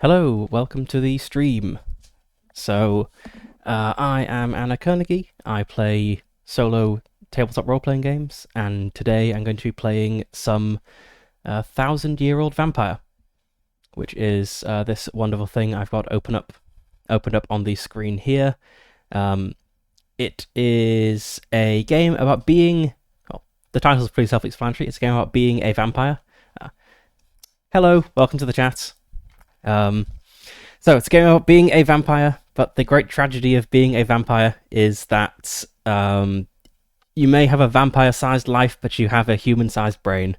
Hello, welcome to the stream. So, I am Anna Carnegie. I play solo tabletop role-playing games, and today I'm going to be playing some 1,000-year-old vampire, which is this wonderful thing I've got opened up on the screen here. It is a game about being. Well, the title is pretty self-explanatory. It's a game about being a vampire. Hello, welcome to the chat. So it's a game about being a vampire, but the great tragedy of being a vampire is that you may have a vampire-sized life, but you have a human-sized brain,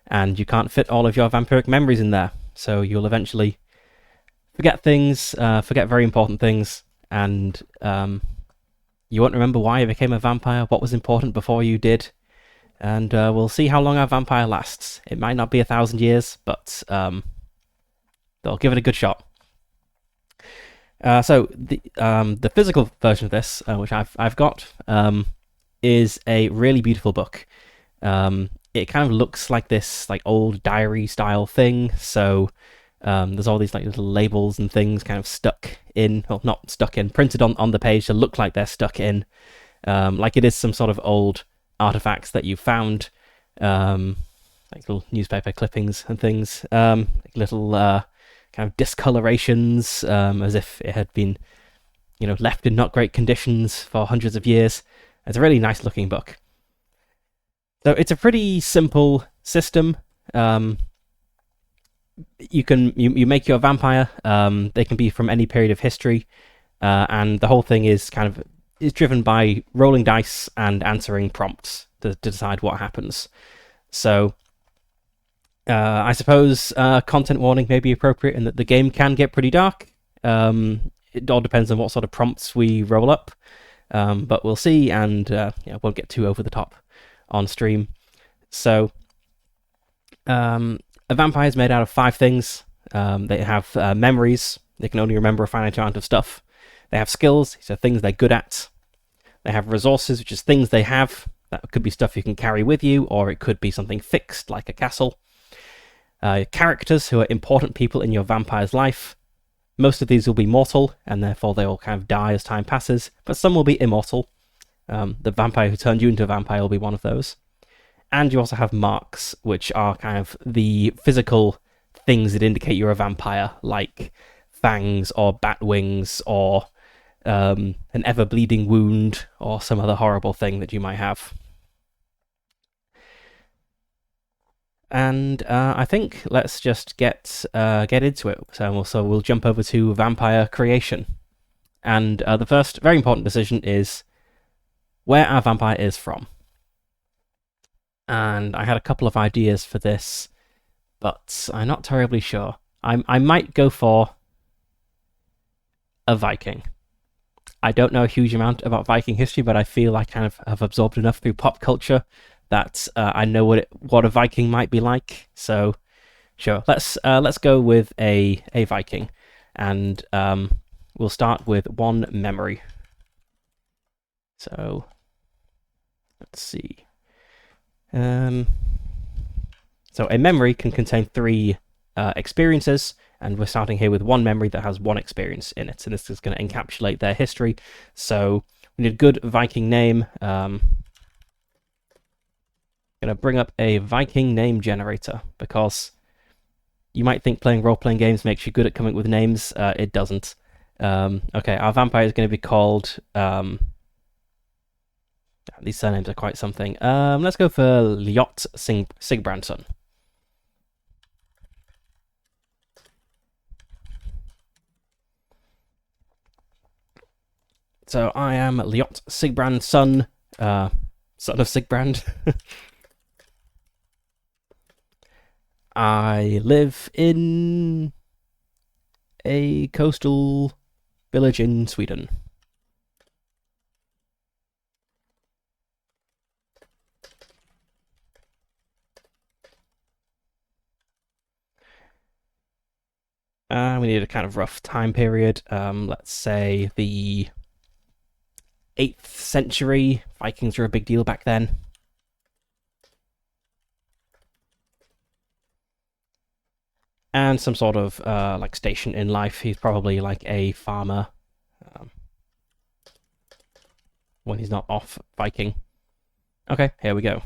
and you can't fit all of your vampiric memories in there. So you'll eventually forget things, forget very important things, and you won't remember why you became a vampire, what was important before you did, and we'll see how long our vampire lasts. It might not be 1,000 years, but they'll give it a good shot. So the physical version of this, which I've got, is a really beautiful book. It kind of looks like this old diary style thing. So there's all these little labels and things kind of stuck in, well, not stuck in, printed on the page to look like they're stuck in, like it is some sort of old artifacts that you found, like little newspaper clippings and things, like little kind of discolorations, as if it had been, left in not great conditions for hundreds of years. It's a really nice looking book. So it's a pretty simple system. You make your vampire. They can be from any period of history, and the whole thing is driven by rolling dice and answering prompts to decide what happens. So I suppose content warning may be appropriate in that the game can get pretty dark. It all depends on what sort of prompts we roll up, but we'll see, and won't get too over the top on stream. So a vampire is made out of 5 things. They have memories. They can only remember a finite amount of stuff. They have skills, so things they're good at. They have resources, which is things they have. That could be stuff you can carry with you, or it could be something fixed, like a castle. Characters, who are important people in your vampire's life. Most of these will be mortal, and therefore they will kind of die as time passes, but some will be immortal. The vampire who turned you into a vampire will be one of those. And you also have marks, which are kind of the physical things that indicate you're a vampire, like fangs or bat wings or an ever-bleeding wound or some other horrible thing that you might have. And I think let's just get into it. So we'll jump over to vampire creation. And the first very important decision is where our vampire is from. And I had a couple of ideas for this, but I'm not terribly sure. I might go for a Viking. I don't know a huge amount about Viking history, but I feel I kind of have absorbed enough through pop culture that I know what a Viking might be like. So sure, let's go with a Viking, and we'll start with 1 memory. So let's see. So a memory can contain 3 experiences, and we're starting here with 1 memory that has 1 experience in it, and this is going to encapsulate their history. So we need a good Viking name. Going to bring up a Viking name generator, because you might think playing role-playing games makes you good at coming up with names. It doesn't. Okay, our vampire is going to be called. These surnames are quite something. Let's go for Ljot Sigbrandsson. So I am Ljot Sigbrandsson, son of Sigbrand. I live in a coastal village in Sweden. We need a kind of rough time period. Let's say the 8th century. Vikings were a big deal back then. And some sort of like station in life. He's probably like a farmer when he's not off Viking. Okay, here we go.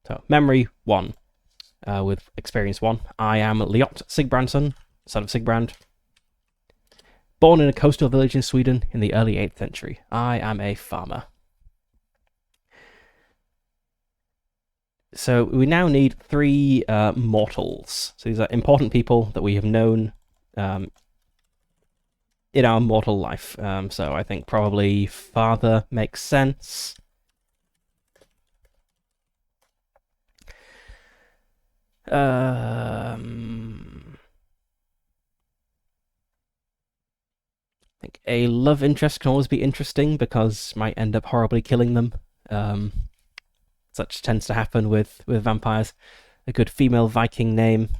So memory 1 with experience 1. I am Ljot Sigbrandsson, son of Sigbrand. Born in a coastal village in Sweden in the early 8th century. I am a farmer. So we now need 3 mortals. So these are important people that we have known in our mortal life. So I think probably father makes sense. I think a love interest can always be interesting because might end up horribly killing them. Such tends to happen with vampires. A good female Viking name.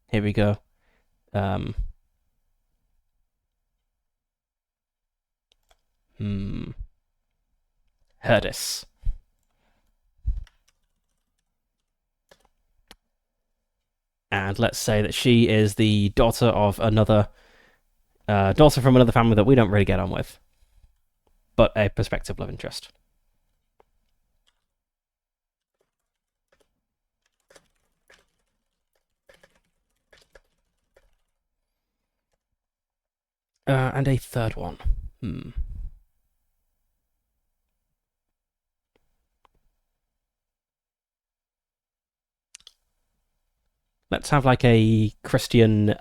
Here we go. Herdis. And let's say that she is the daughter of another daughter from another family that we don't really get on with, but a prospective love interest. And a third one. Let's have like a Christian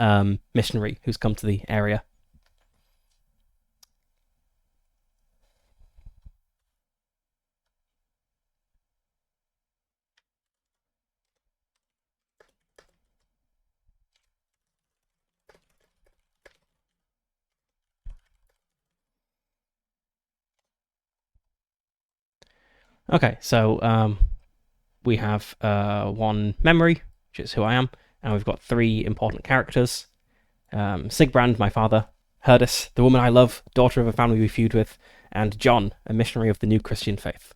missionary who's come to the area. Okay, so we have 1 memory, which is who I am, and we've got 3 important characters. Sigbrand, my father, Herdis, the woman I love, daughter of a family we feud with, and John, a missionary of the new Christian faith.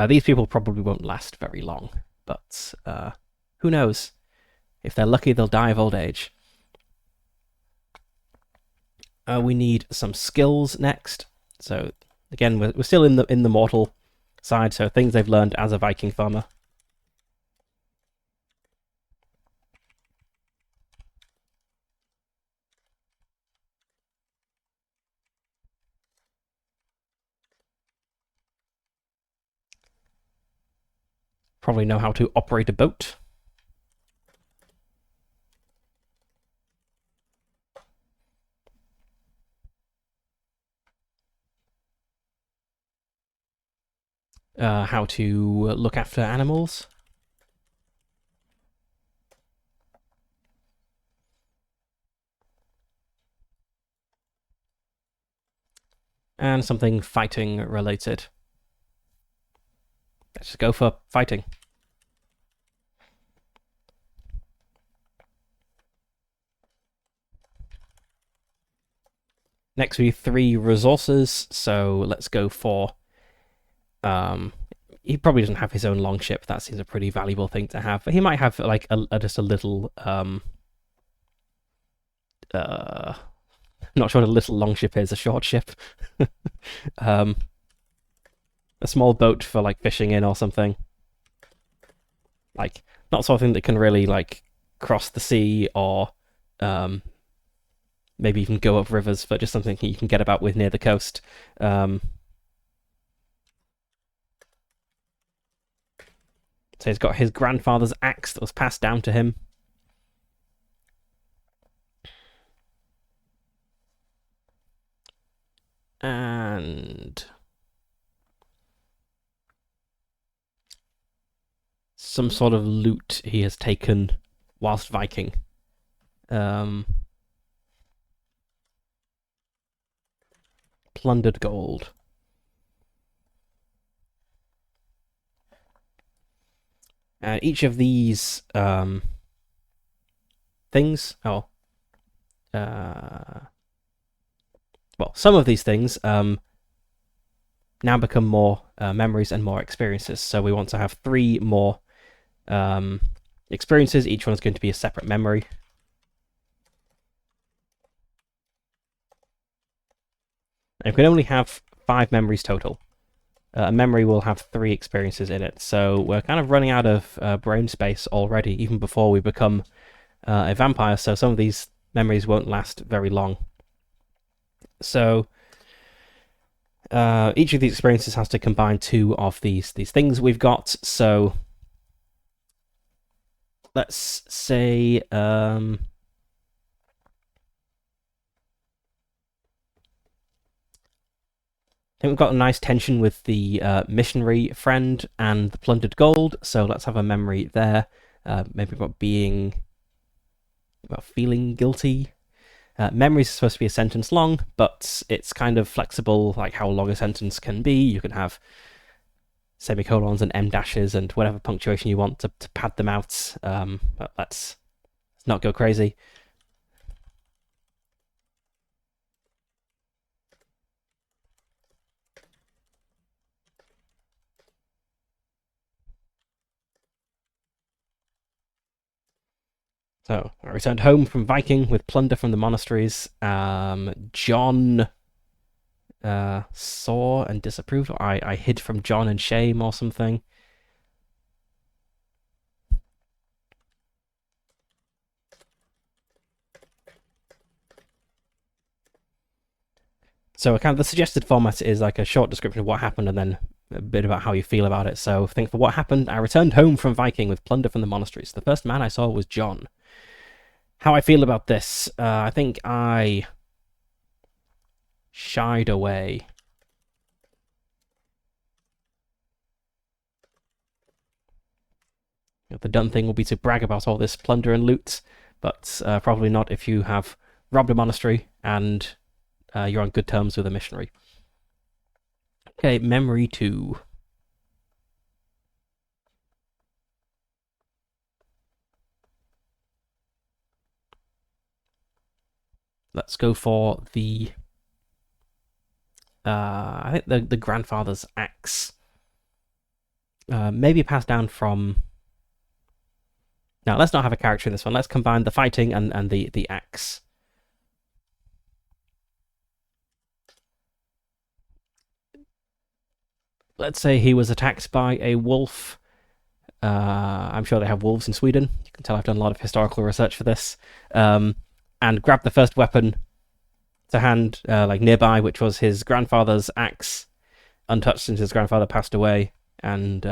These people probably won't last very long, but who knows? If they're lucky, they'll die of old age. We need some skills next. So again, we're still in the mortal side, so things they've learned as a Viking farmer. Probably know how to operate a boat. How to look after animals. And something fighting related. Let's just go for fighting. Next we have 3 resources, so let's go for he probably doesn't have his own longship. That seems a pretty valuable thing to have. But he might have like just a little not sure what a little longship is, a short ship. A small boat for like fishing in or something. Like not something that can really like cross the sea or Maybe even go up rivers for just something you can get about with near the coast. So he's got his grandfather's axe that was passed down to him. And some sort of loot he has taken whilst Viking. Plundered gold. Each of these things, well, some of these things now become more memories and more experiences. So we want to have 3 more experiences. Each one is going to be a separate memory. And we can only have 5 memories total. A memory will have 3 experiences in it, so we're kind of running out of brain space already, even before we become a vampire, so some of these memories won't last very long. So each of these experiences has to combine 2 of these things we've got, so let's say I think we've got a nice tension with the missionary friend and the plundered gold, so let's have a memory there. Maybe about feeling guilty. Memories are supposed to be a sentence long, but it's kind of flexible, like how long a sentence can be. You can have semicolons and em dashes and whatever punctuation you want to pad them out. But let's not go crazy. So I returned home from Viking with plunder from the monasteries. John saw and disapproved. I hid from John in shame or something. So kind of the suggested format is like a short description of what happened and then a bit about how you feel about it. So think for what happened. I returned home from Viking with plunder from the monasteries. The first man I saw was John. How I feel about this, I think I shied away. The done thing will be to brag about all this plunder and loot, but probably not if you have robbed a monastery and you're on good terms with a missionary. Okay, memory 2. Let's go for the I think the grandfather's axe. Maybe passed down from. Now let's not have a character in this one. Let's combine the fighting and the axe. Let's say he was attacked by a wolf. I'm sure they have wolves in Sweden. You can tell I've done a lot of historical research for this. And grabbed the first weapon to hand, like nearby, which was his grandfather's axe, untouched since his grandfather passed away. And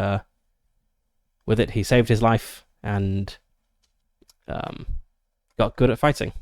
with it, he saved his life and got good at fighting.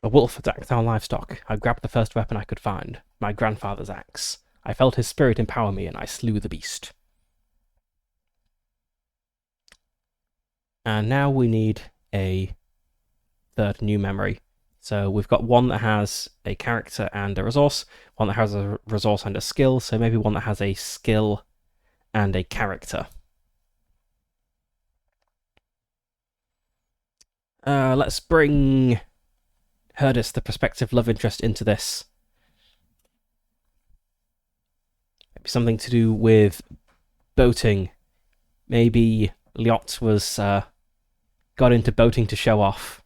A wolf attacked our livestock. I grabbed the first weapon I could find, my grandfather's axe. I felt his spirit empower me, and I slew the beast. And now we need a third new memory. So we've got one that has a character and a resource, one that has a resource and a skill, so maybe one that has a skill and a character. Let's bring Herdis, the prospective love interest, into this. something to do with boating. Maybe Lyot was got into boating to show off.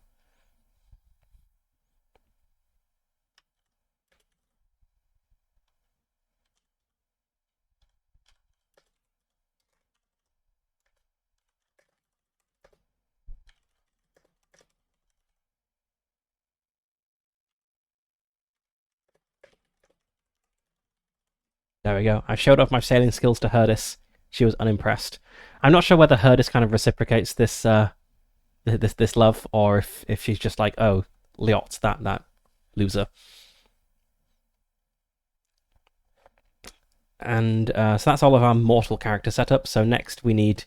There we go. I showed off my sailing skills to Herdis. She was unimpressed. I'm not sure whether Herdis kind of reciprocates this love, or if she's just like, oh, Lyot, that loser. And so that's all of our mortal character setup. So next we need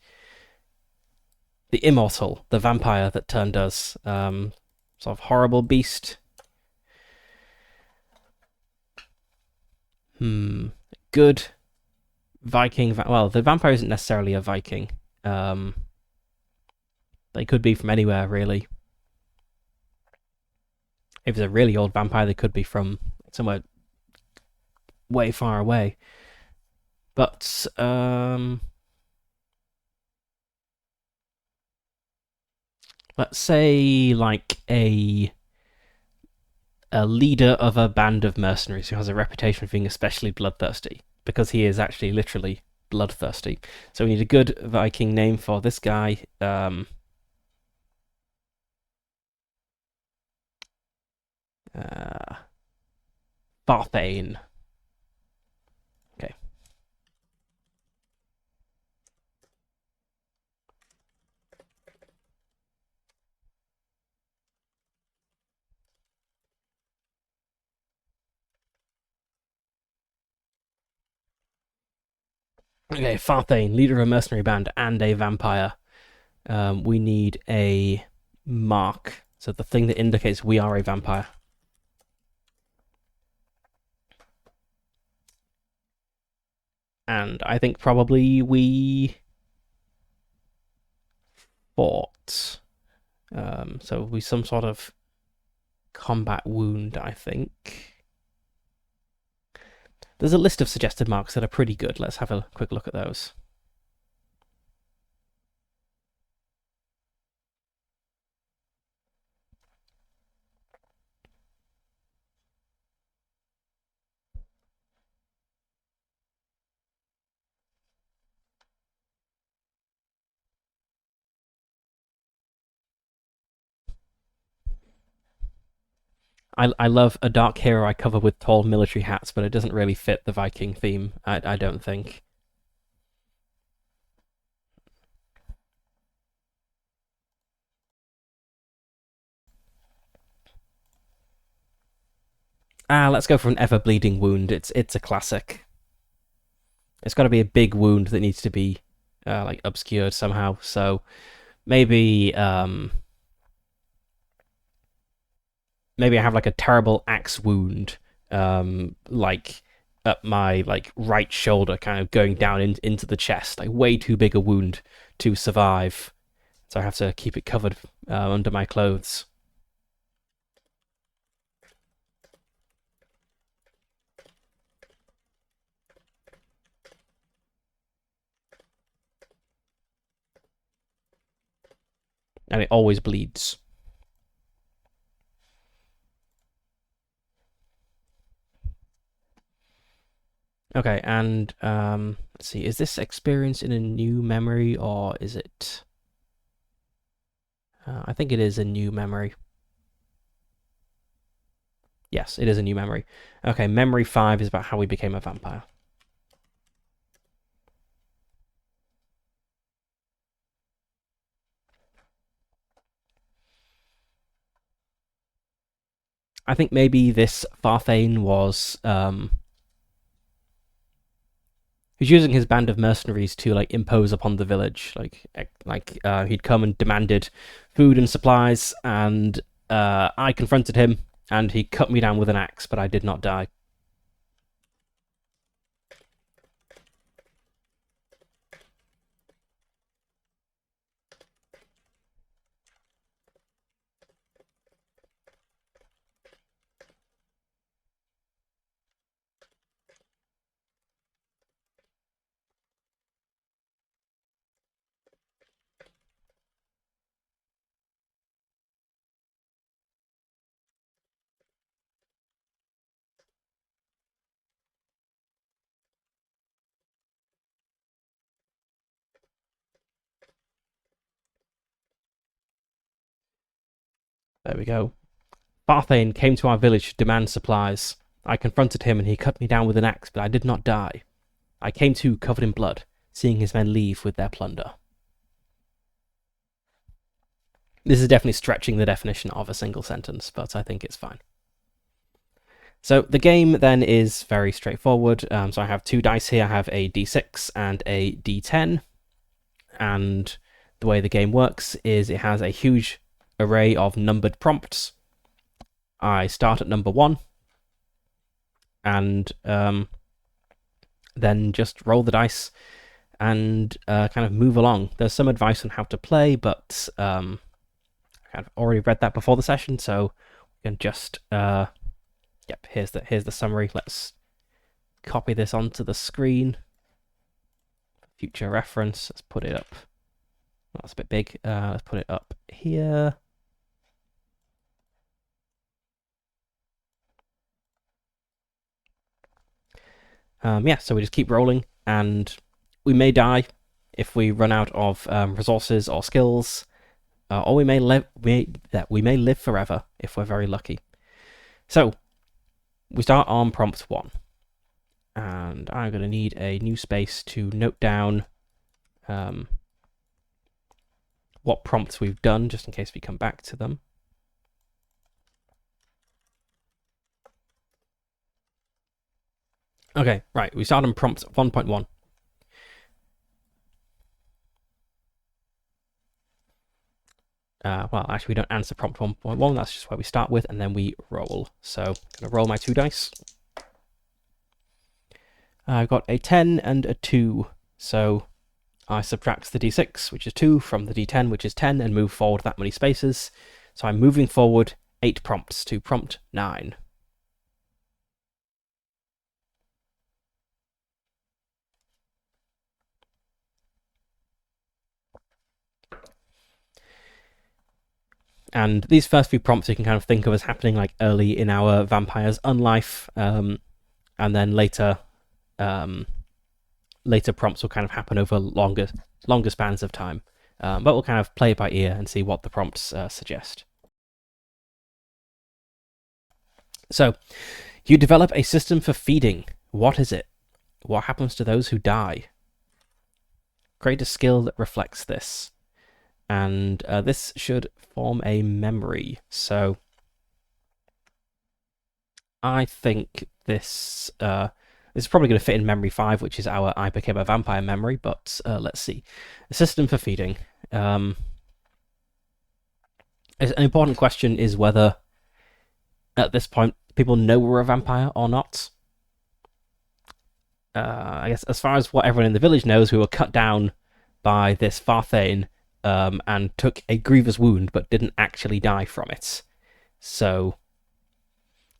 the immortal, the vampire that Turn does. Sort of horrible beast. Good Viking. Well, the vampire isn't necessarily a Viking. They could be from anywhere, really. If it's a really old vampire, they could be from somewhere way far away. But let's say like a leader of a band of mercenaries who has a reputation for being especially bloodthirsty, because he is actually literally bloodthirsty. So we need a good Viking name for this guy. Farthane. Okay. Okay, Farthane, leader of a mercenary band and a vampire. We need a mark, so the thing that indicates we are a vampire. And I think probably we fought. So we some sort of combat wound, I think. There's a list of suggested marks that are pretty good. Let's have a quick look at those. I love a dark hero I cover with tall military hats, but it doesn't really fit the Viking theme, I don't think. Let's go for an ever-bleeding wound. It's a classic. It's got to be a big wound that needs to be like obscured somehow. So maybe maybe I have like a terrible axe wound, like up my like right shoulder, kind of going down into the chest, like way too big a wound to survive. So I have to keep it covered under my clothes. And it always bleeds. Okay, and let's see, is this experience in a new memory, or is it... I think it is a new memory. Yes, it is a new memory. Okay, memory 5 is about how we became a vampire. I think maybe this Farthane was he's using his band of mercenaries to like impose upon the village. He'd come and demanded food and supplies, and I confronted him, and he cut me down with an axe, but I did not die. There we go. Farthane came to our village to demand supplies. I confronted him and he cut me down with an axe, but I did not die. I came to covered in blood, seeing his men leave with their plunder. This is definitely stretching the definition of a single sentence, but I think it's fine. So the game then is very straightforward. So I have two dice here. I have a d6 and a d10. And the way the game works is it has a huge array of numbered prompts. I start at number 1 and then just roll the dice and kind of move along. There's some advice on how to play, but I've already read that before the session, so we can just yep, here's the summary. Let's copy this onto the screen. Future reference. Let's put it up. That's a bit big. Let's put it up here. Yeah, so we just keep rolling, and we may die if we run out of resources or skills, or we may live forever if we're very lucky. So we start on prompt 1, and I'm going to need a new space to note down what prompts we've done, just in case we come back to them. Okay, right, we start on prompt 1.1. Well, actually, we don't answer prompt 1.1, that's just where we start with, and then we roll. So I'm going to roll my 2 dice. I've got a 10 and a 2, so I subtract the d6, which is 2, from the d10, which is 10, and move forward that many spaces. So I'm moving forward 8 prompts to prompt 9. And these first few prompts you can kind of think of as happening like early in our vampire's unlife, and then later prompts will kind of happen over longer spans of time. But we'll kind of play it by ear and see what the prompts suggest. So, you develop a system for feeding. What is it? What happens to those who die? Create a skill that reflects this. And this should form a memory. So I think this is probably going to fit in memory 5, which is our I became a vampire memory, but let's see. A system for feeding. An important question is whether at this point people know we're a vampire or not. I guess as far as what everyone in the village knows, we were cut down by this Farthane and took a grievous wound, but didn't actually die from it. So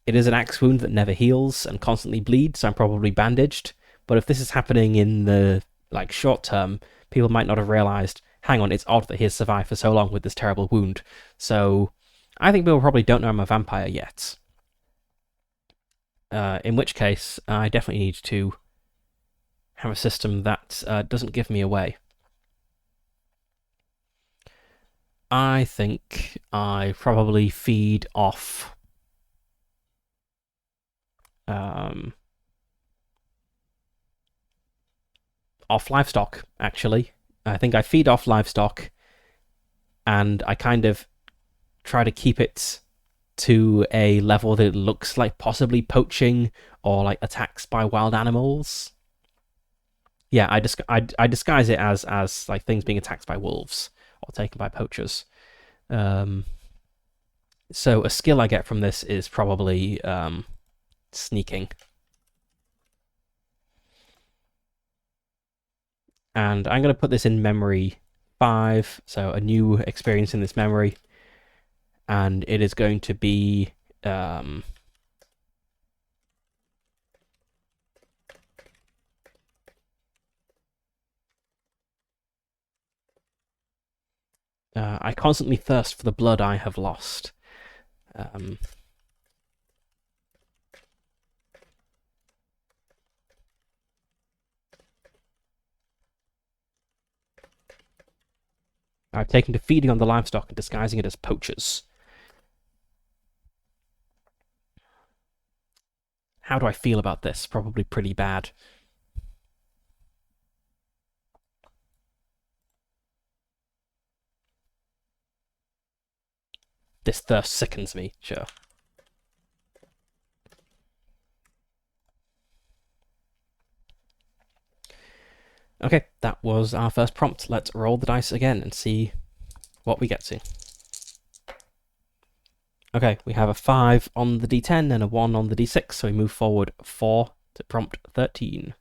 it is an axe wound that never heals and constantly bleeds, so I'm probably bandaged. But if this is happening in the short term, people might not have realized, hang on, it's odd that he has survived for so long with this terrible wound. So I think people probably don't know I'm a vampire yet. In which case, I definitely need to have a system that doesn't give me away. I think I probably feed off livestock, actually. I think I feed off livestock, and I kind of try to keep it to a level that it looks like possibly poaching or like attacks by wild animals. Yeah, I disguise it as like things being attacked by wolves or taken by poachers. So a skill I get from this is probably sneaking. And I'm going to put this in memory 5, so a new experience in this memory. And it is going to be I constantly thirst for the blood I have lost. I've taken to feeding on the livestock and disguising it as poachers. How do I feel about this? Probably pretty bad. This thirst sickens me, sure. Okay, that was our first prompt. Let's roll the dice again and see what we get to. Okay, we have a 5 on the d10 and a 1 on the d6, so we move forward 4 to prompt 13.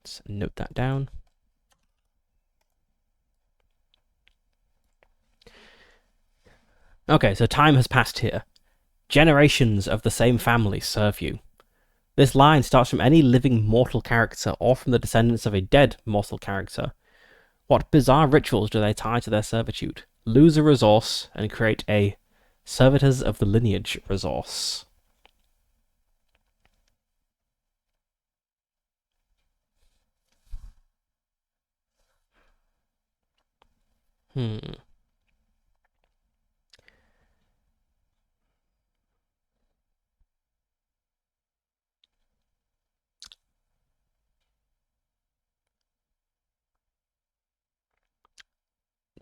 Let's note that down. Okay, so time has passed here. Generations of the same family serve you. This line starts from any living mortal character or from the descendants of a dead mortal character. What bizarre rituals do they tie to their servitude? Lose a resource and create a Servitors of the Lineage resource.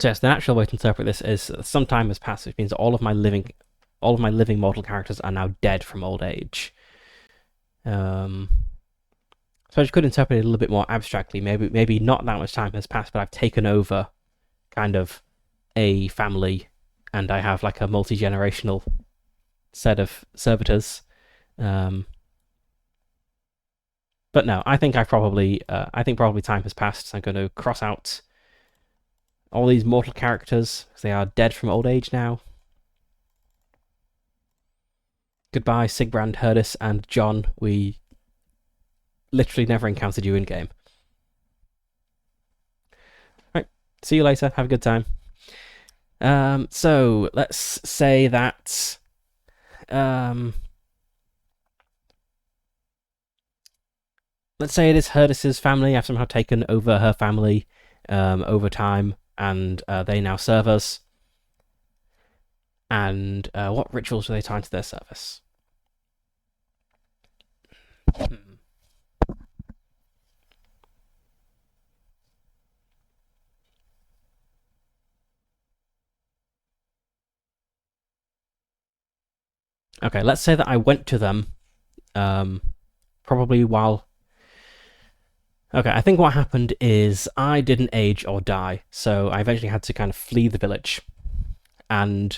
So yes, the natural way to interpret this is some time has passed, which means that all of my living mortal characters are now dead from old age. So I could interpret it a little bit more abstractly. Maybe not that much time has passed, but I've taken over kind of a family, and I have like a multi-generational set of servitors. But no, I think probably time has passed. So I'm going to cross out all these mortal characters because they are dead from old age now. Goodbye, Sigbrand, Herdis, and John. We literally never encountered you in game. Right, see you later. Have a good time. So let's say that let's say it is Herdis's family. I've somehow taken over her family over time, and they now serve us. And what rituals do they tie to their service? Okay, let's say that I went to them probably while... Okay, I think what happened is I didn't age or die, so I eventually had to kind of flee the village. And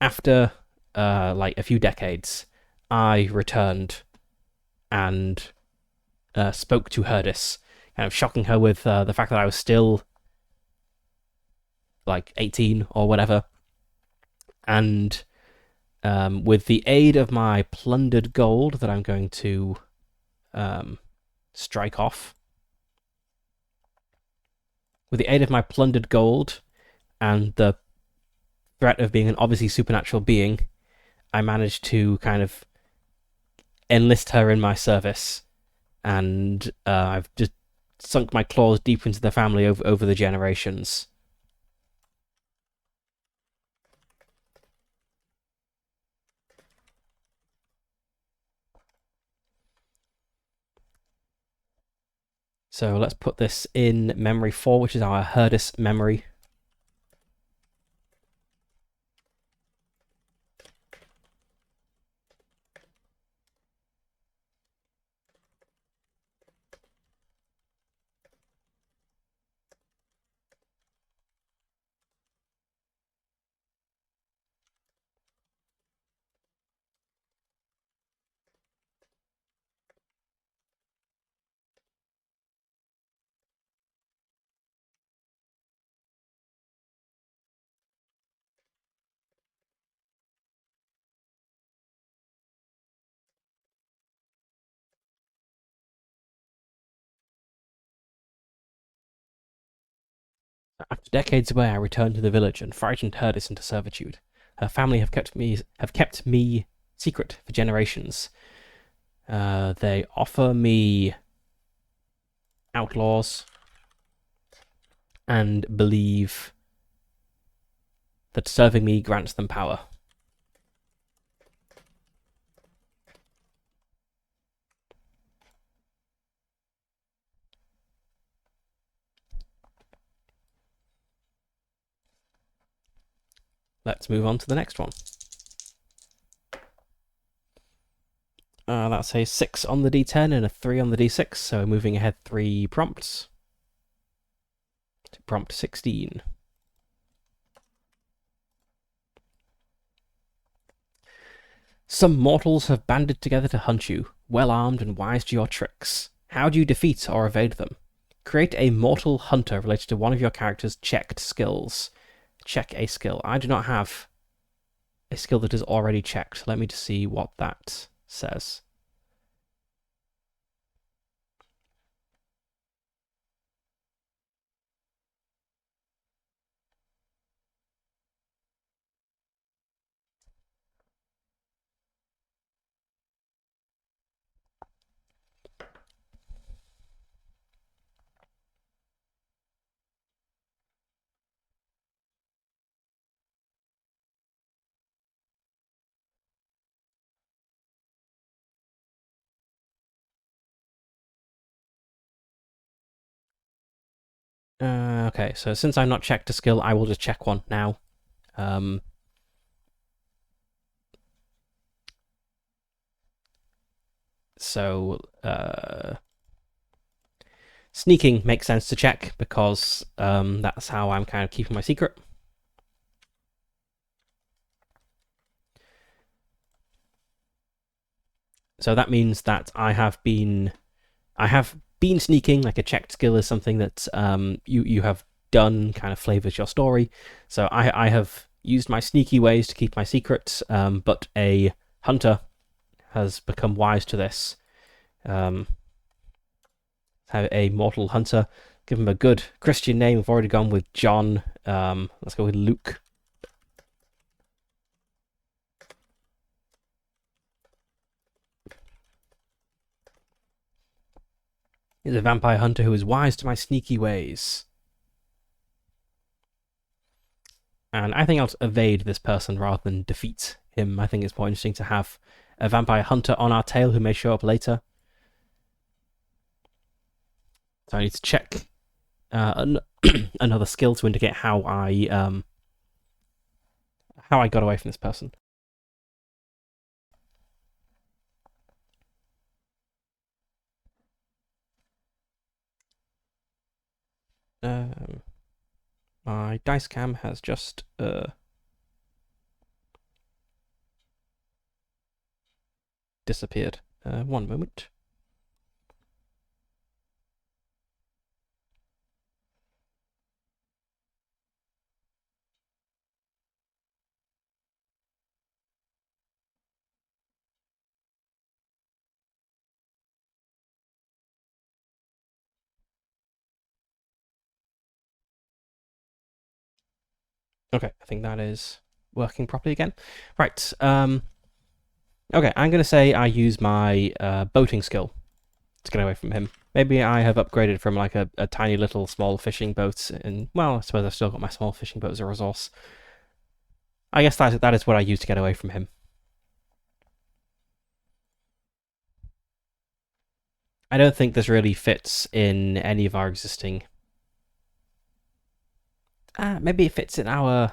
after like a few decades, I returned and spoke to Herdis, kind of shocking her with the fact that I was still like 18 or whatever. And with the aid of my plundered gold that I'm going to strike off, with the aid of my plundered gold and the threat of being an obviously supernatural being, I managed to kind of enlist her in my service, and I've just sunk my claws deep into the family over the generations. So let's put this in memory 4, which is our Herdis memory. After decades away, I returned to the village and frightened Herdis into servitude. Her family have kept me secret for generations. They offer me outlaws and believe that serving me grants them power. let's move on to the next one. That's a 6 on the D10 and a 3 on the D6, so moving ahead 3 prompts. To prompt 16. Some mortals have banded together to hunt you, well armed and wise to your tricks. How do you defeat or evade them? Create a mortal hunter related to one of your character's checked skills. Check a skill. I do not have a skill that is already checked. Let me just see what that says. Okay, so since I'm not checked a skill, I will just check one now. So, sneaking makes sense to check because that's how I'm kind of keeping my secret. So that means that I have been sneaking. Like a checked skill is something that you have done, kind of flavors your story. So I have used my sneaky ways to keep my secret, but a hunter has become wise to this. Have a mortal hunter. Give him a good Christian name. We've already gone with John. Let's go with Luke. He's a vampire hunter who is wise to my sneaky ways. And I think I'll evade this person rather than defeat him. I think it's more interesting to have a vampire hunter on our tail who may show up later. So I need to check another skill to indicate how I got away from this person. My dice cam has just disappeared. One moment. Okay, I think that is working properly again. Right. Okay, I'm going to say I use my boating skill to get away from him. Maybe I have upgraded from like a tiny little small fishing boat, and well, I suppose I've still got my small fishing boat as a resource. I guess that is what I use to get away from him. I don't think this really fits in any of our existing. Maybe it fits in our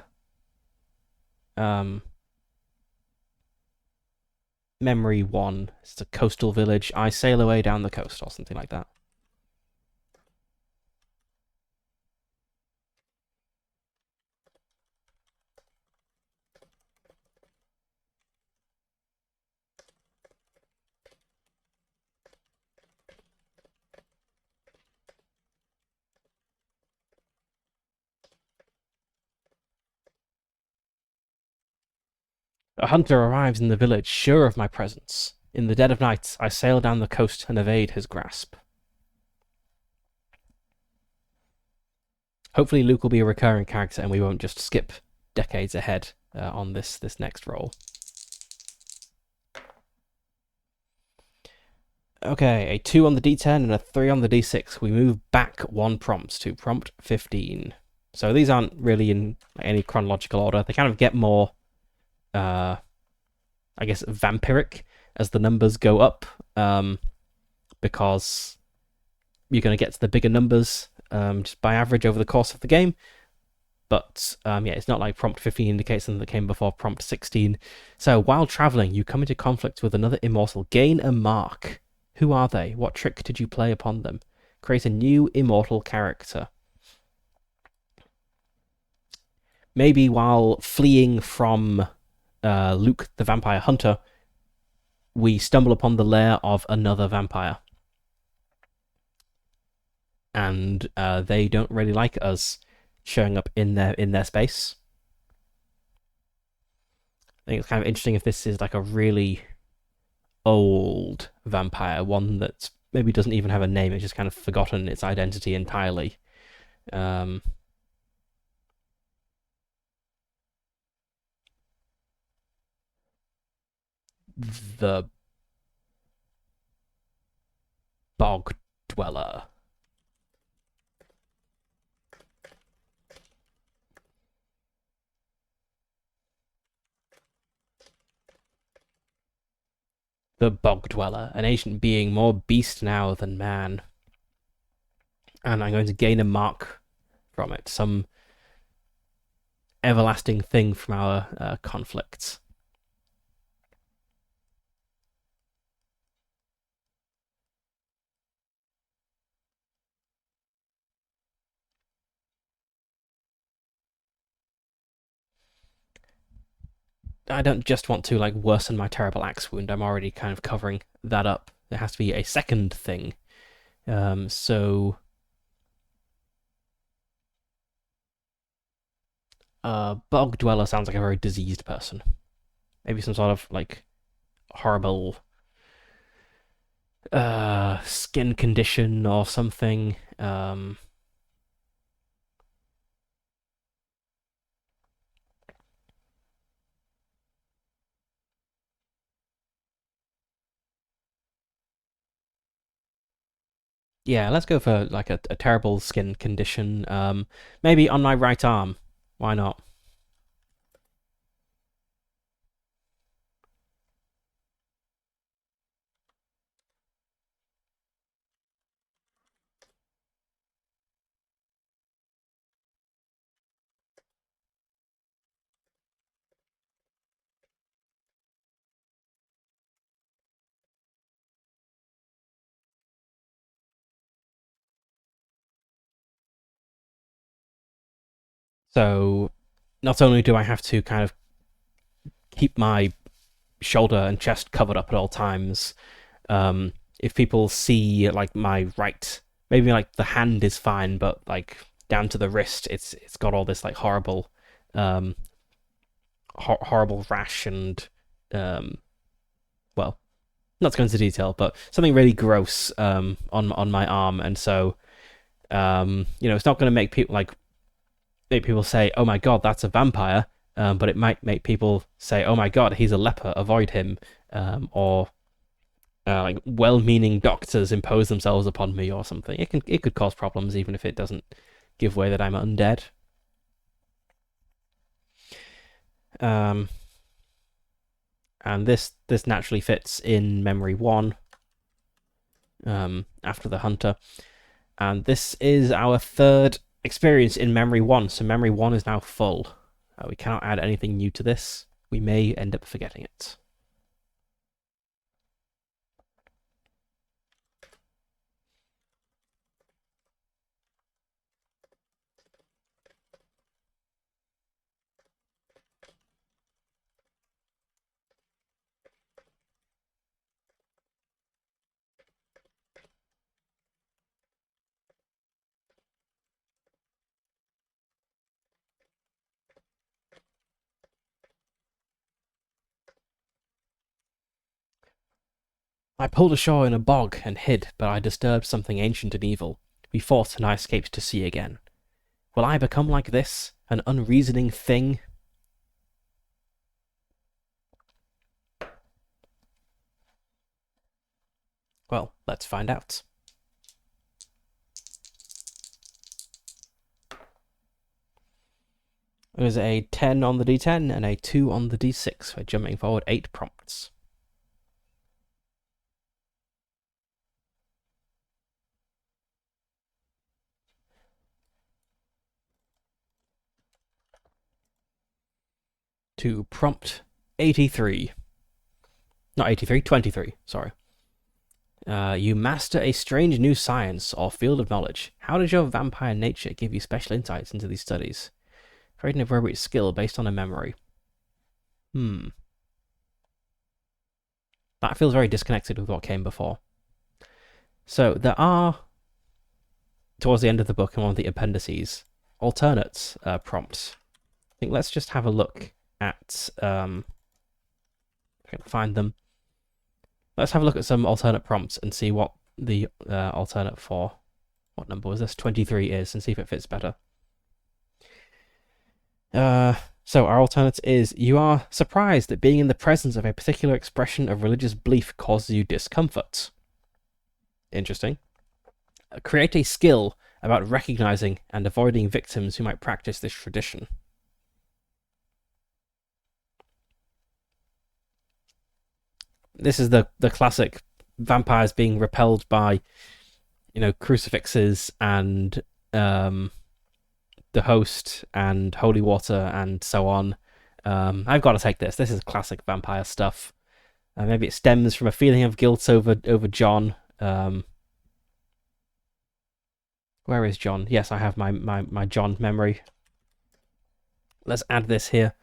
memory one. It's a coastal village. I sail away down the coast, or something like that. A hunter arrives in the village, sure of my presence. In the dead of night, I sail down the coast and evade his grasp. Hopefully Luke will be a recurring character and we won't just skip decades ahead on this next roll. Okay, a 2 on the D10 and a 3 on the D6. We move back 1 prompt to prompt 15. So these aren't really in any chronological order. They kind of get more, I guess, vampiric as the numbers go up, because you're going to get to the bigger numbers just by average over the course of the game. But yeah, it's not like prompt 15 indicates something that came before prompt 16. So while traveling, you come into conflict with another immortal. Gain a mark. Who are they? What trick did you play upon them? Create a new immortal character. Maybe while fleeing from Luke the Vampire Hunter, we stumble upon the lair of another vampire. And they don't really like us showing up in their space. I think it's kind of interesting if this is like a really old vampire, one that maybe doesn't even have a name, it's just kind of forgotten its identity entirely. Um, the Bog Dweller. The Bog Dweller, an ancient being more beast now than man. And I'm going to gain a mark from it, some everlasting thing from our conflicts. I don't just want to like worsen my terrible axe wound. I'm already kind of covering that up. There has to be a second thing. So Bog Dweller sounds like a very diseased person. Maybe some sort of like horrible skin condition or something. Yeah, let's go for like a terrible skin condition. Maybe on my right arm. Why not? So not only do I have to kind of keep my shoulder and chest covered up at all times, if people see like my right, maybe like the hand is fine, but like down to the wrist, it's got all this like um, horrible rash and um, well, not to go into detail, but something really gross on my arm, and so it's not going to make people say, "Oh my god, that's a vampire," but it might make people say, "Oh my god, he's a leper, avoid him," or like well-meaning doctors impose themselves upon me or something. It could cause problems even if it doesn't give way that I'm undead. Um, and this naturally fits in memory one. After the hunter, and this is our third experience in memory one. So memory one is now full. We cannot add anything new to this. We may end up forgetting it. I pulled ashore in a bog and hid, but I disturbed something ancient and evil. We fought, and I escaped to sea again. Will I become like this, an unreasoning thing? Well, let's find out. It was a 10 on the d10 and a 2 on the d6. We're jumping forward 8 prompts. to prompt 83. Not 83, 23, sorry. You master a strange new science or field of knowledge. How does your vampire nature give you special insights into these studies? Create an appropriate skill based on a memory. That feels very disconnected with what came before. So there are, towards the end of the book in one of the appendices, alternate prompts. I think let's just have a look at, if I can find them. Let's have a look at some alternate prompts and see what the alternate for, what number was this, 23 is, and see if it fits better. So our alternate is, you are surprised that being in the presence of a particular expression of religious belief causes you discomfort. Interesting. Create a skill about recognizing and avoiding victims who might practice this tradition. This is the classic vampires being repelled by, crucifixes and the host and holy water and so on. I've got to take this. This is classic vampire stuff. Maybe it stems from a feeling of guilt over John. Where is John? Yes, I have my John memory. Let's add this here.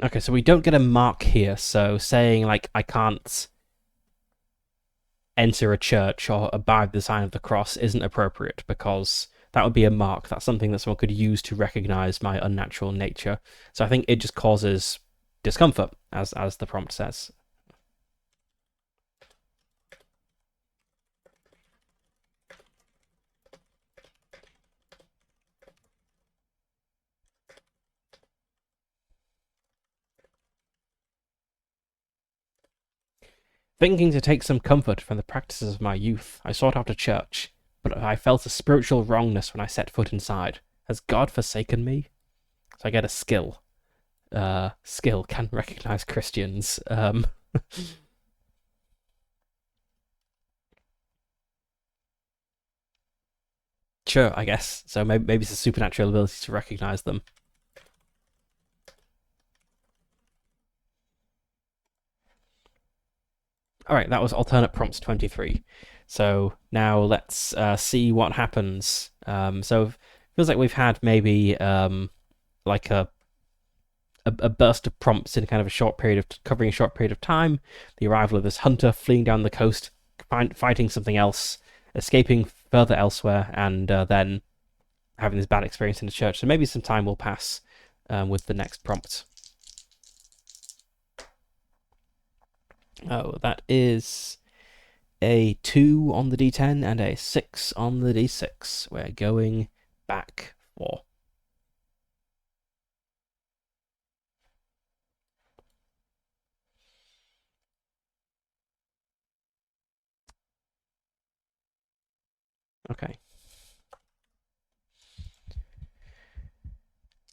Okay, so we don't get a mark here, so saying, like, I can't enter a church or abide the sign of the cross isn't appropriate, because that would be a mark. That's something that someone could use to recognize my unnatural nature. So I think it just causes discomfort, as the prompt says. Thinking to take some comfort from the practices of my youth, I sought out a church, but I felt a spiritual wrongness when I set foot inside. Has God forsaken me? So I get a skill. Skill can recognize Christians. Sure, I guess. So maybe it's a supernatural ability to recognize them. All right, that was alternate prompts 23. So now let's see what happens. So it feels like we've had maybe like a burst of prompts in kind of a short period of covering a short period of time. The arrival of this hunter fleeing down the coast, fighting something else, escaping further elsewhere, and then having this bad experience in the church. So maybe some time will pass with the next prompt. Oh, that is a 2 on the D10 and a 6 on the D6. We're going back 4. Okay.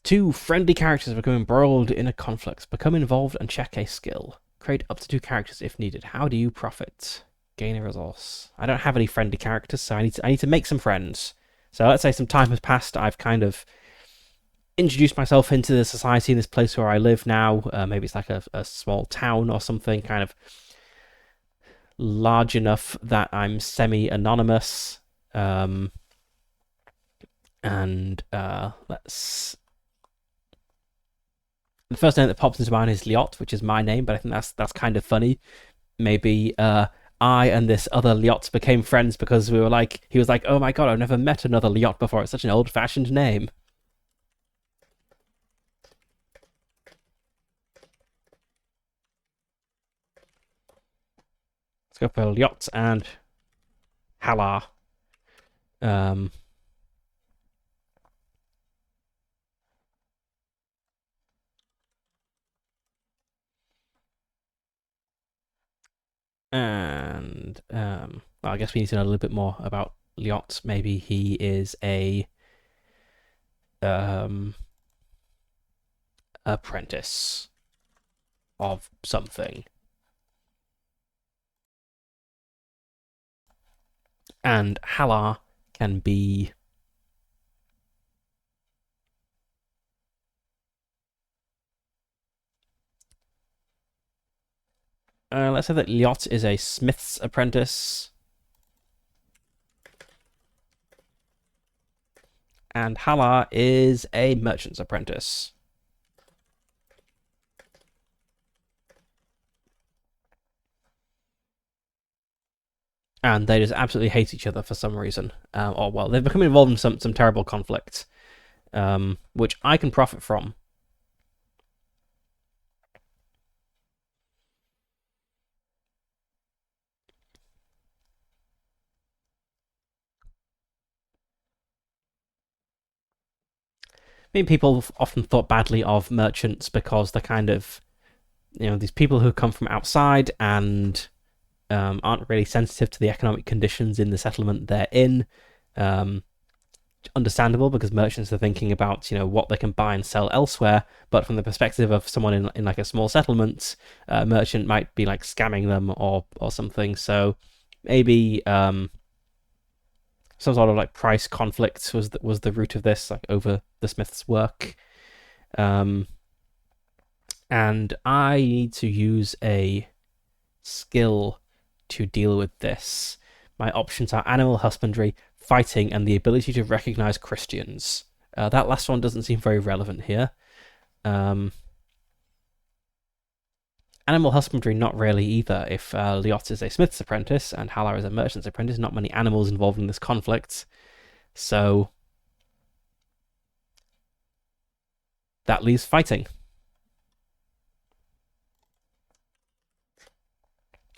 2 friendly characters become embroiled in a conflict. Become involved and check a skill. Create up to 2 characters if needed. How do you profit? Gain a resource. I don't have any friendly characters, so I need to make some friends. So let's say some time has passed. I've kind of introduced myself into the society in this place where I live now. Maybe it's like a small town or something, kind of large enough that I'm semi-anonymous. Let's. The first name that pops into mind is Liot, which is my name, but I think that's kind of funny. Maybe I and this other Liot became friends because he was like, oh my god, I've never met another Liot before. It's such an old-fashioned name. Let's go for Liot and Halar. Um, and well, I guess we need to know a little bit more about Liot. Maybe he is a um, apprentice of something. And Halar can be let's say that Liot is a smith's apprentice, and Halar is a merchant's apprentice. And they just absolutely hate each other for some reason. Or well, they've become involved in some terrible conflict, which I can profit from. I mean, people have often thought badly of merchants because they're kind of, these people who come from outside and aren't really sensitive to the economic conditions in the settlement they're in. Um, Understandable, because merchants are thinking about what they can buy and sell elsewhere, but from the perspective of someone in like a small settlement, a merchant might be like scamming them or something. So maybe some sort of like price conflict was the root of this, like over the smith's work. um and I need to use a skill to deal with this. My options are animal husbandry, fighting, and the ability to recognize Christians. That last one doesn't seem very relevant here. Um, Animal husbandry, not really either. If Liot is a smith's apprentice and Halar is a merchant's apprentice, not many animals involved in this conflict. So that leaves fighting.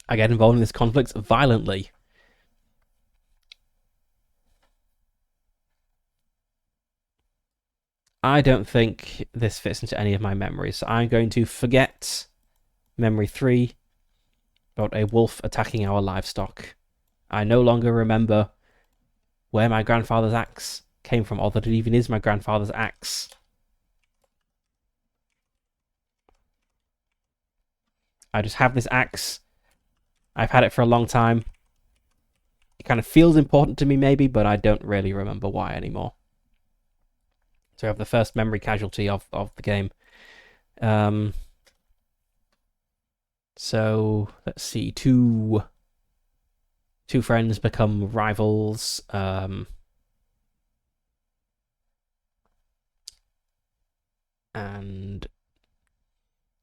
I get involved in this conflict violently. I don't think this fits into any of my memories, so I'm going to forget memory 3 about a wolf attacking our livestock. I no longer remember where my grandfather's axe came from, or that it even is my grandfather's axe. I just have this axe. I've had it for a long time. It kind of feels important to me, maybe, but I don't really remember why anymore. So I have the first memory casualty of the game. Um, so let's see, two friends become rivals. And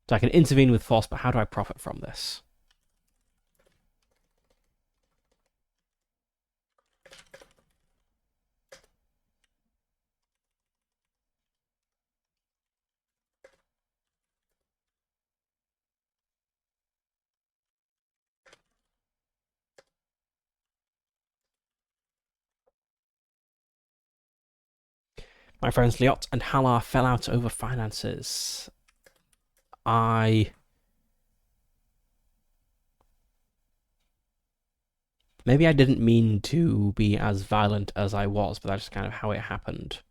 so I can intervene with force, but how do I profit from this? My friends Liot and Halar fell out over finances. I Maybe I didn't mean to be as violent as I was, but that's just kind of how it happened.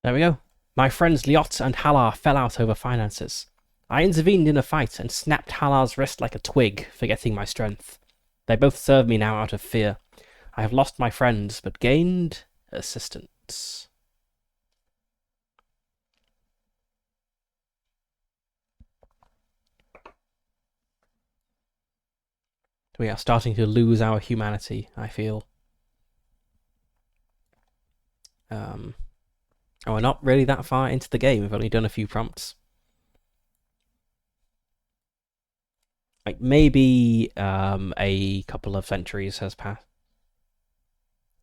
There we go. My friends Liot and Halar fell out over finances. I intervened in a fight and snapped Halar's wrist like a twig, forgetting my strength. They both serve me now out of fear. I have lost my friends, but gained assistance. We are starting to lose our humanity, I feel. And we're not really that far into the game. We've only done a few prompts. Like, maybe a couple of centuries has passed.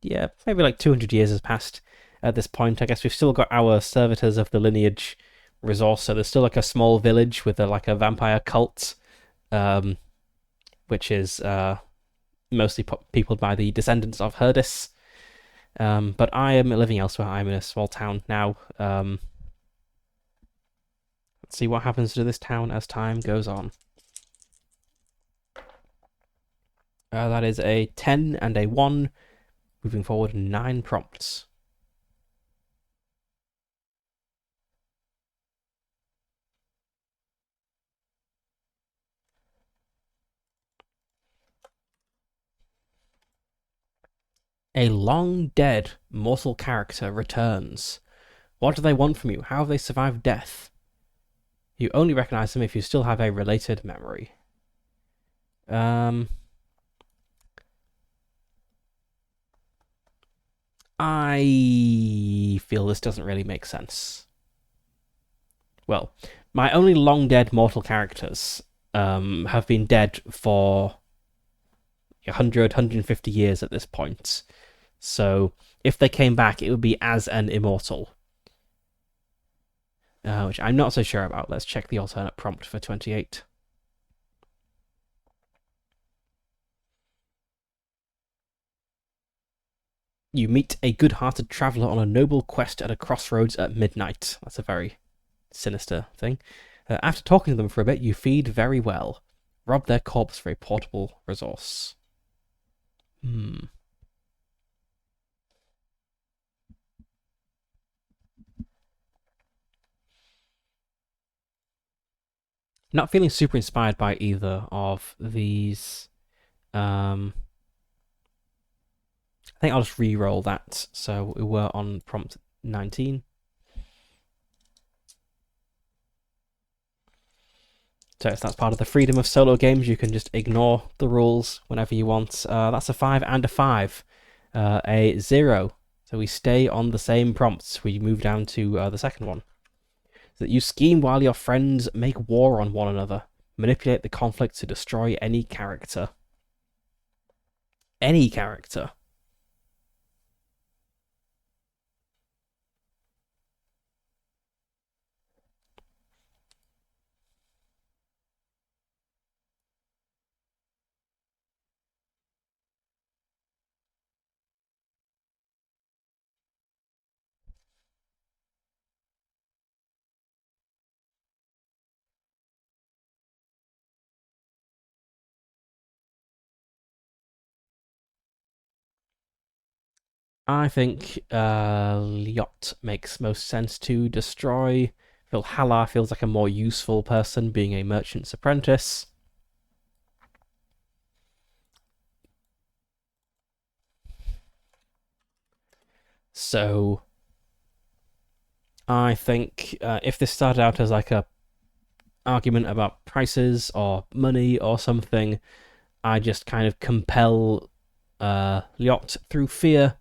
Yeah, maybe like 200 years has passed at this point. I guess we've still got our servitors of the lineage resource, so there's still like a small village with like a vampire cult, which is mostly peopled by the descendants of Herdis. But I am living elsewhere. I'm in a small town now. Let's see what happens to this town as time goes on. That is a 10 and a 1. Moving forward 9 prompts. A long-dead mortal character returns. What do they want from you? How have they survived death? You only recognize them if you still have a related memory. I feel this doesn't really make sense. Well, my only long-dead mortal characters have been dead for 100, 150 years at this point. So if they came back, it would be as an immortal. Which I'm not so sure about. Let's check the alternate prompt for 28. You meet a good-hearted traveller on a noble quest at a crossroads at midnight. That's a very sinister thing. After talking to them for a bit, you feed very well. Rob their corpse for a portable resource. Not feeling super inspired by either of these. I think I'll just re-roll that. So we were on prompt 19. So that's part of the freedom of solo games. You can just ignore the rules whenever you want. That's a 5 and a 5. A 0. So we stay on the same prompts. We move down to the second one. So that you scheme while your friends make war on one another. Manipulate the conflict to destroy any character. Any character. I think Liot makes most sense to destroy. Phil Halar feels like a more useful person, being a merchant's apprentice. So I think if this started out as like a argument about prices or money or something, I just kind of compel Liot through fear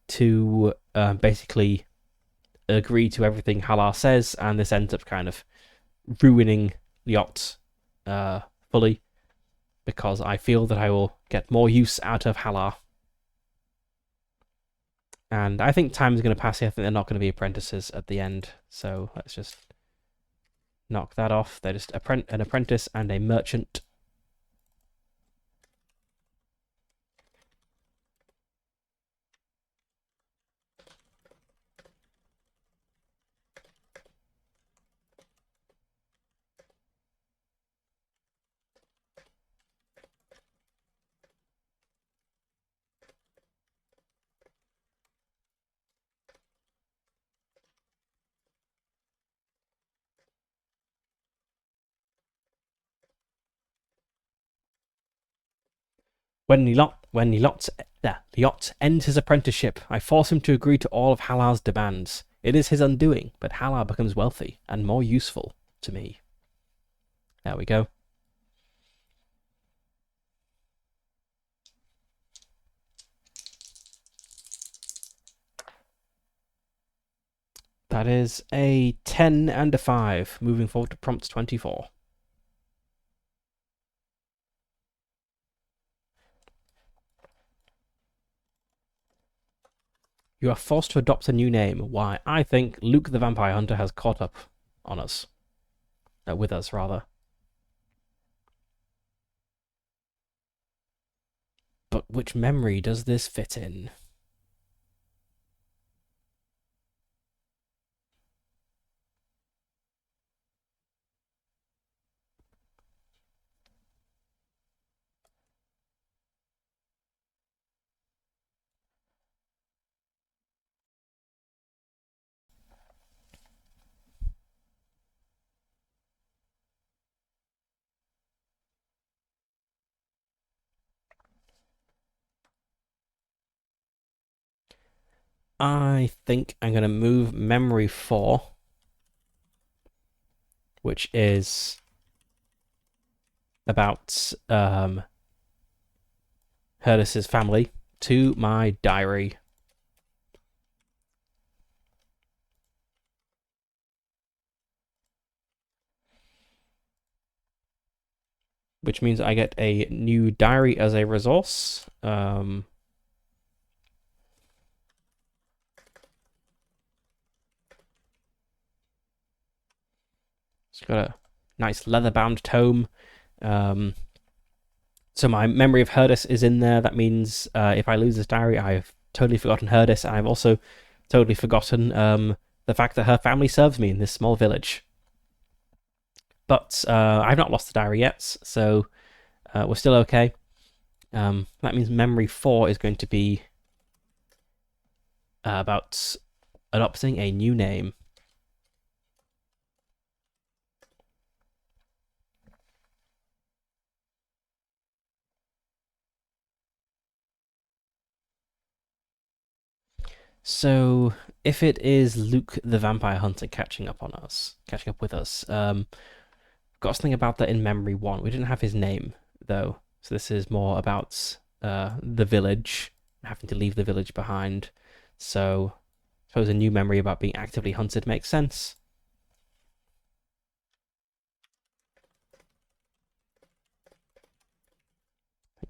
to basically agree to everything Halar says, and this ends up kind of ruining Liot fully because I feel that I will get more use out of Halar. And I think time's going to pass here. I think they're not going to be apprentices at the end, so let's just knock that off. They're just an apprentice and a merchant. Liot ends his apprenticeship, I force him to agree to all of Halar's demands. It is his undoing, but Halar becomes wealthy and more useful to me. There we go. That is a 10 and a 5, moving forward to prompt 24. You are forced to adopt a new name. Why? I think Luke the Vampire Hunter has caught up on us. With us, rather. But which memory does this fit in? I think I'm going to move memory 4, which is about Herdis's family, to my diary. Which means I get a new diary as a resource. It's got a nice leather-bound tome. So my memory of Herdis is in there. That means if I lose this diary, I've totally forgotten Herdis, and I've also totally forgotten the fact that her family serves me in this small village. But I've not lost the diary yet, so we're still okay. That means memory 4 is going to be about adopting a new name. So if it is Luke the Vampire Hunter catching up with us, got something about that in memory 1. We didn't have his name though, so this is more about the village, having to leave the village behind. So I suppose a new memory about being actively hunted makes sense.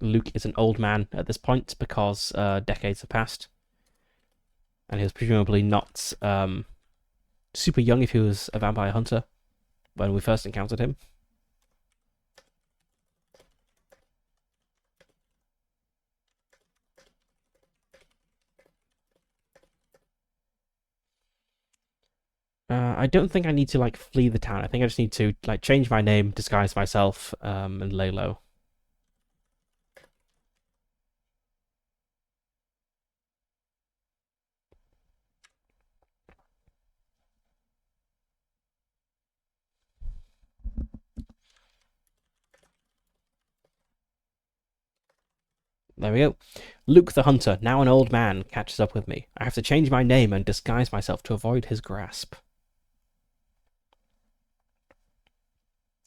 Luke is an old man at this point because decades have passed. And he was presumably not super young if he was a vampire hunter when we first encountered him. I don't think I need to flee the town. I think I just need to change my name, disguise myself, and lay low. There we go. Luke the Hunter, now an old man, catches up with me. I have to change my name and disguise myself to avoid his grasp.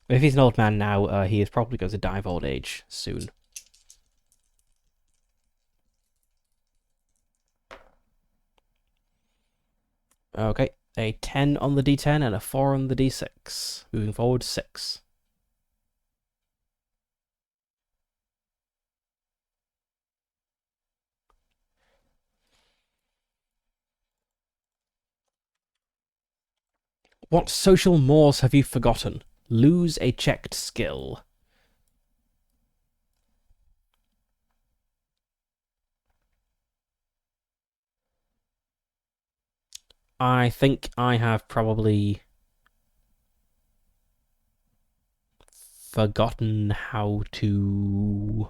If he's an old man now, he is probably going to die of old age soon. Okay, a 10 on the D10 and a 4 on the D6. Moving forward, 6. What social mores have you forgotten? Lose a checked skill. I think I have probably forgotten how to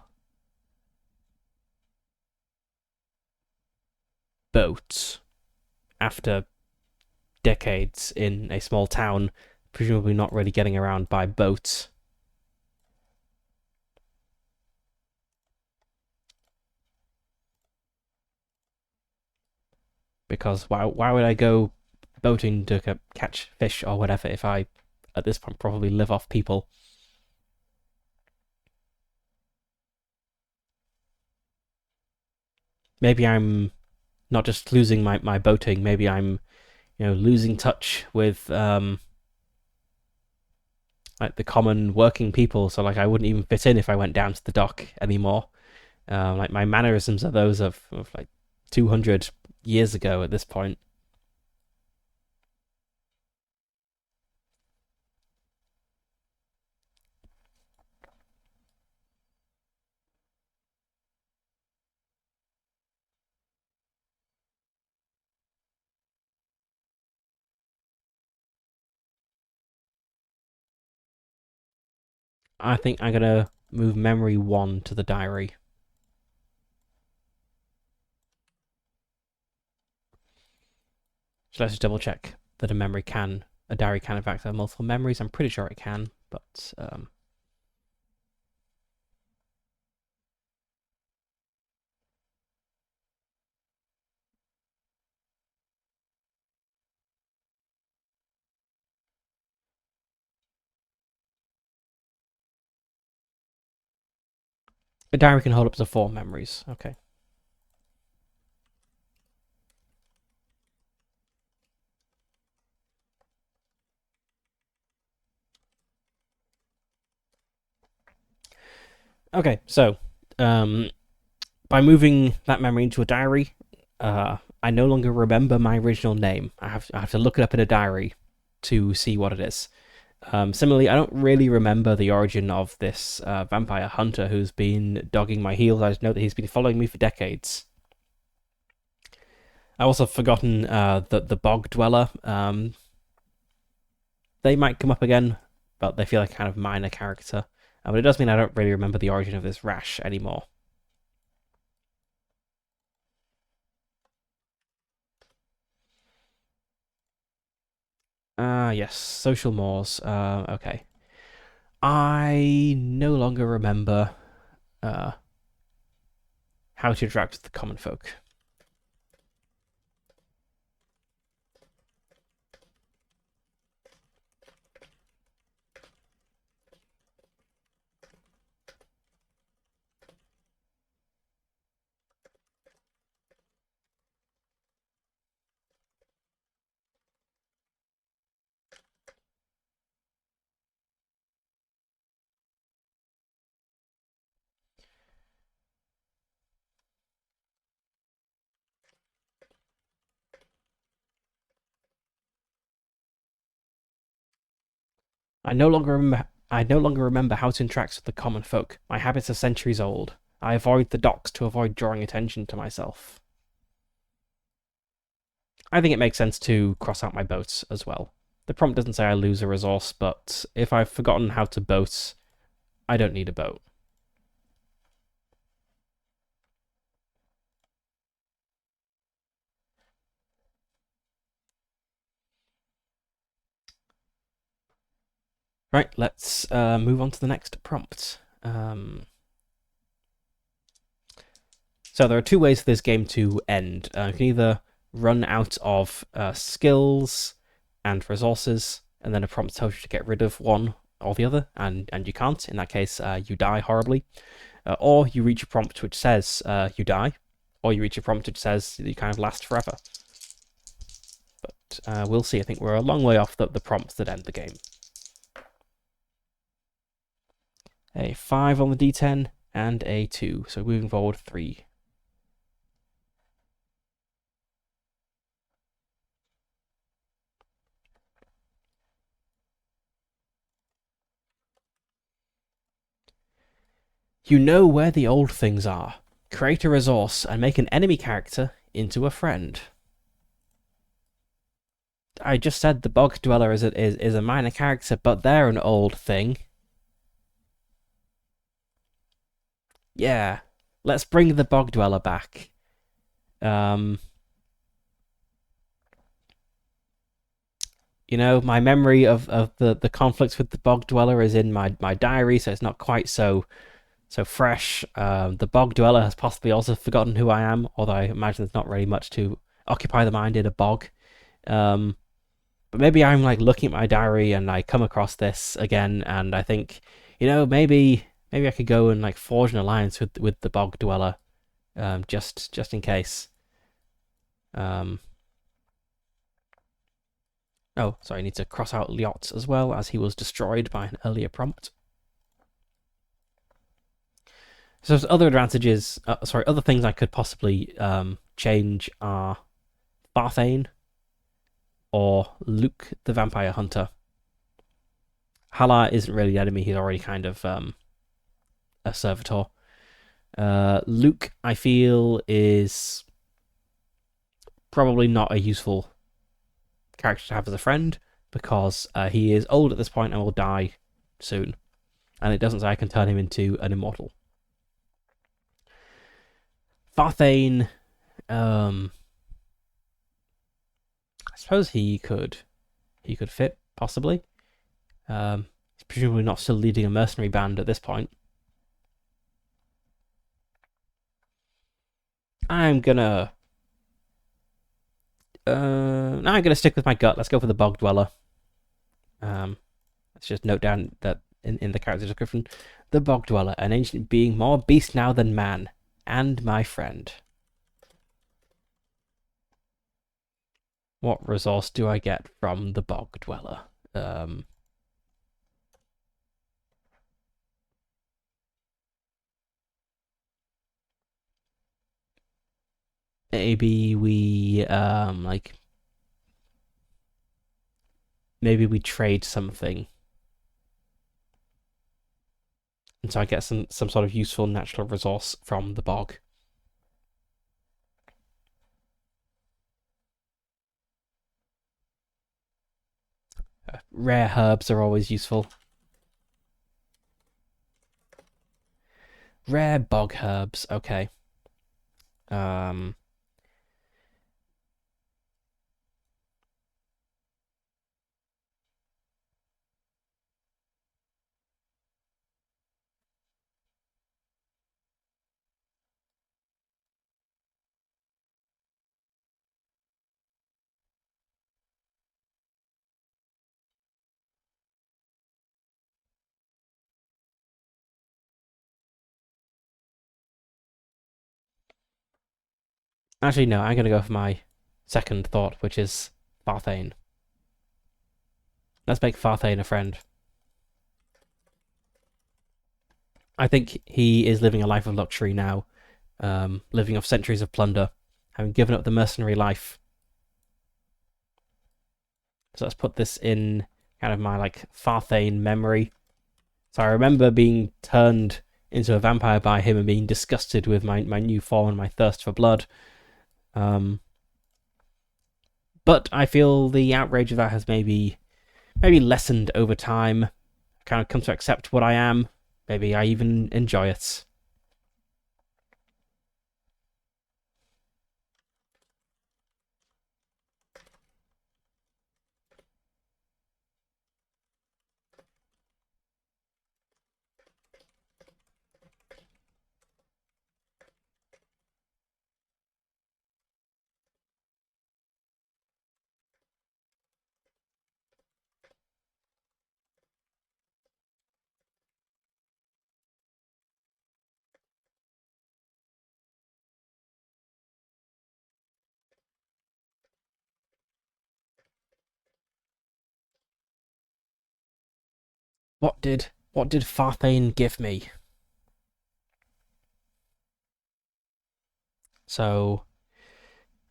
boat after decades in a small town, presumably not really getting around by boat. because why would I go boating to catch fish or whatever if I, at this point, probably live off people? Maybe I'm not just losing my boating, maybe I'm, losing touch with like the common working people. So like I wouldn't even fit in if I went down to the dock anymore. Like my mannerisms are those of like 200 years ago at this point. I think I'm gonna move memory 1 to the diary. So let's just double check that a diary can in fact have multiple memories. I'm pretty sure it can, but a diary can hold up to 4 memories. Okay. Okay, so by moving that memory into a diary, I no longer remember my original name. I have to look it up in a diary to see what it is. Similarly, I don't really remember the origin of this vampire hunter who's been dogging my heels. I just know that he's been following me for decades. I also forgotten that the bog dweller. They might come up again, but they feel like a kind of minor character. But it does mean I don't really remember the origin of this rash anymore. Yes, social mores. Okay. I no longer remember uh, how to interact with the common folk. I no longer remember how to interact with the common folk. My habits are centuries old. I avoid the docks to avoid drawing attention to myself. I think it makes sense to cross out my boats as well. The prompt doesn't say I lose a resource, but if I've forgotten how to boat, I don't need a boat. Right, let's move on to the next prompt. So there are two ways for this game to end. You can either run out of skills and resources, and then a prompt tells you to get rid of one or the other, and you can't. In that case, you die horribly. Or you reach a prompt which says you die, or you reach a prompt which says you kind of last forever. But we'll see. I think we're a long way off the prompts that end the game. A 5 on the D10 and a 2. So moving forward 3. You know where the old things are. Create a resource and make an enemy character into a friend. I just said the bog dweller is a minor character, but they're an old thing. Yeah, let's bring the bog dweller back. My memory of the conflicts with the bog dweller is in my diary, so it's not quite so fresh. The bog dweller has possibly also forgotten who I am, although I imagine there's not really much to. occupy the mind in a bog. But maybe I'm like looking at my diary and I come across this again, and I think, maybe I could go and like forge an alliance with the bog dweller, just in case. Um, oh, sorry, I need to cross out Lyot as well, as he was destroyed by an earlier prompt. So there's other advantages, other things I could possibly change are Farthane or Luke the Vampire Hunter. Halar isn't really the enemy, he's already kind of a servitor. Luke, I feel, is probably not a useful character to have as a friend, because he is old at this point and will die soon. And it doesn't say I can turn him into an immortal. Farthane, I suppose he could fit, possibly. He's presumably not still leading a mercenary band at this point. I'm gonna stick with my gut. Let's go for the Bog Dweller. Let's just note down that in the character description, the Bog Dweller, an ancient being, more beast now than man, and my friend. What resource do I get from the Bog Dweller? Maybe we maybe we trade something, and so I get some sort of useful natural resource from the bog. Rare herbs are always useful. Rare bog herbs, okay. Actually, no, I'm gonna go for my second thought, which is Farthane. Let's make Farthane a friend. I think he is living a life of luxury now, living off centuries of plunder, having given up the mercenary life. So let's put this in kind of my like Farthane memory. So I remember being turned into a vampire by him and being disgusted with my new form and my thirst for blood. But I feel the outrage of that has maybe lessened over time. I kind of come to accept what I am. Maybe I even enjoy it. What did Farthane give me? So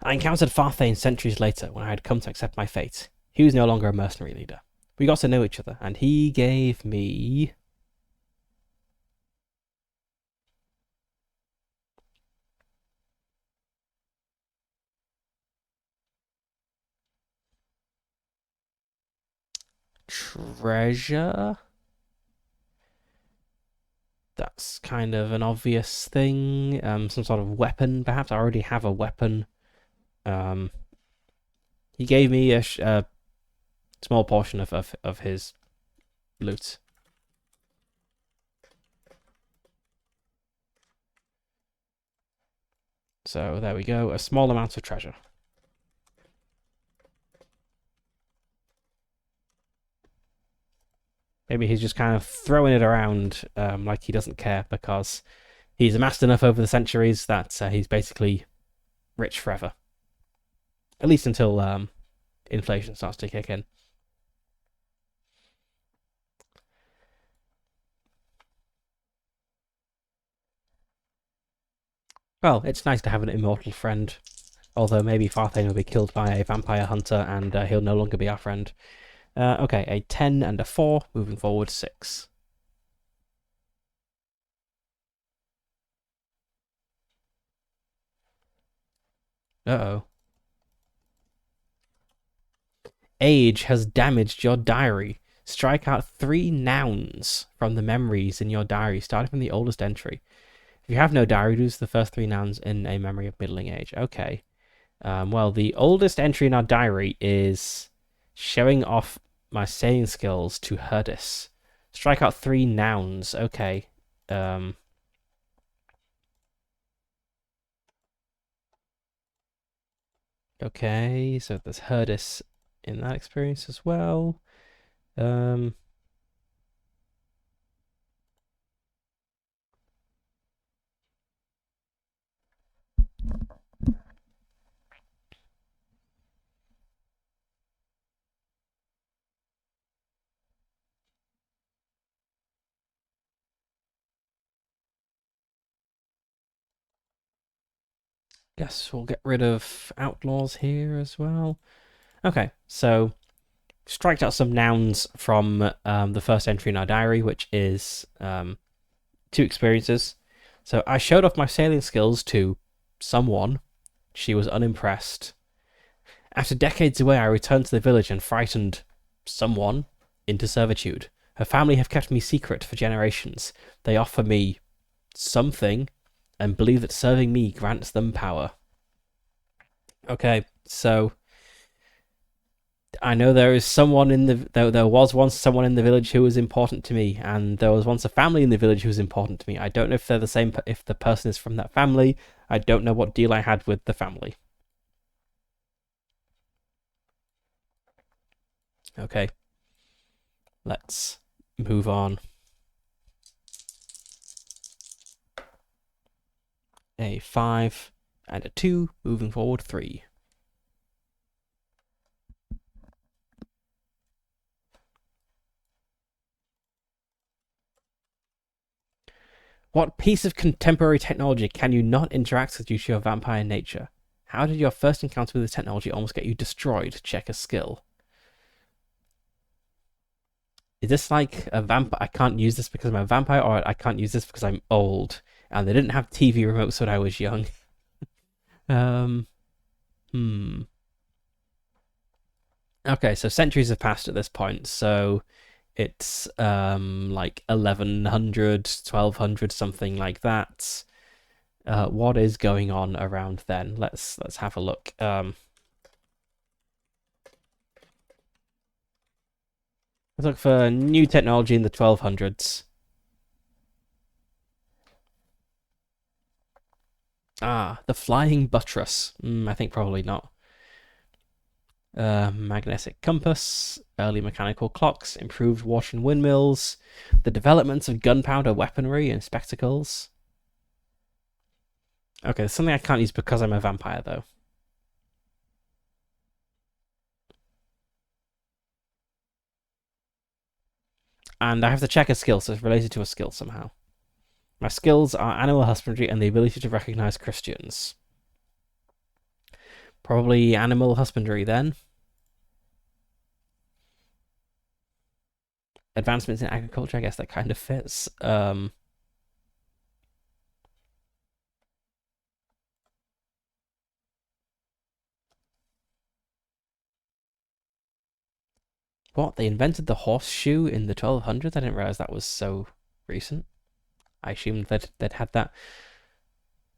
I encountered Farthane centuries later when I had come to accept my fate. He was no longer a mercenary leader. We got to know each other, and he gave me treasure. That's kind of an obvious thing. Some sort of weapon, perhaps. I already have a weapon. He gave me a small portion of his loot. So there we go, a small amount of treasure. Maybe he's just kind of throwing it around like he doesn't care because he's amassed enough over the centuries that he's basically rich forever. At least until inflation starts to kick in. Well, it's nice to have an immortal friend. Although maybe Farthane will be killed by a vampire hunter and he'll no longer be our friend. Okay, a 10 and a 4, moving forward 6. Uh-oh. Age has damaged your diary. Strike out 3 nouns from the memories in your diary, starting from the oldest entry. If you have no diary, use the first 3 nouns in a memory of middling age. Okay. Well, the oldest entry in our diary is showing off my sailing skills to Herdis. Strike out 3 nouns. Okay. Okay, so there's Herdis in that experience as well. Guess we'll get rid of outlaws here as well. Okay, so striked out some nouns from the first entry in our diary, which is 2 experiences. So I showed off my sailing skills to someone. She was unimpressed. After decades away, I returned to the village and frightened someone into servitude. Her family have kept me secret for generations. They offer me something and believe that serving me grants them power. Okay, so I know there is someone in the there was once someone in the village who was important to me, and there was once a family in the village who was important to me. I don't know if they're the same. If the person is from that family, I don't know what deal I had with the family. Okay, let's move on. A 5 and a 2, moving forward 3. What piece of contemporary technology can you not interact with due to your vampire nature? How did your first encounter with this technology almost get you destroyed? Check a skill. Is this like a vampire? I can't use this because I'm a vampire, or I can't use this because I'm old and they didn't have TV remotes when I was young. um, hmm. Okay, so centuries have passed at this point, so it's like 1100, 1200, something like that. What is going on around then? Let's have a look. Let's look for new technology in the 1200s. Ah, the flying buttress. I think probably not. Magnetic compass, early mechanical clocks, improved water and windmills, the developments of gunpowder weaponry and spectacles. Okay, there's something I can't use because I'm a vampire, though. And I have to check a skill, so it's related to a skill somehow. My skills are animal husbandry and the ability to recognize Christians. Probably animal husbandry then. Advancements in agriculture, I guess that kind of fits. What? They invented the horseshoe in the 1200s? I didn't realize that was so recent. I assumed that they'd had that.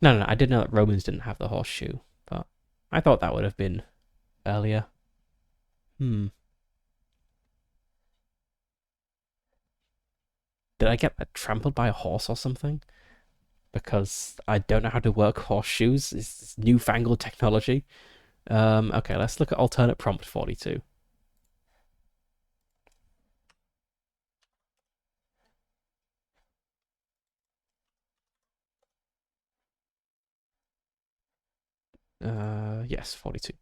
No, I did know that Romans didn't have the horseshoe, but I thought that would have been earlier. Did I get trampled by a horse or something? Because I don't know how to work horseshoes. It's newfangled technology. Okay, let's look at alternate prompt 42. Yes, 42.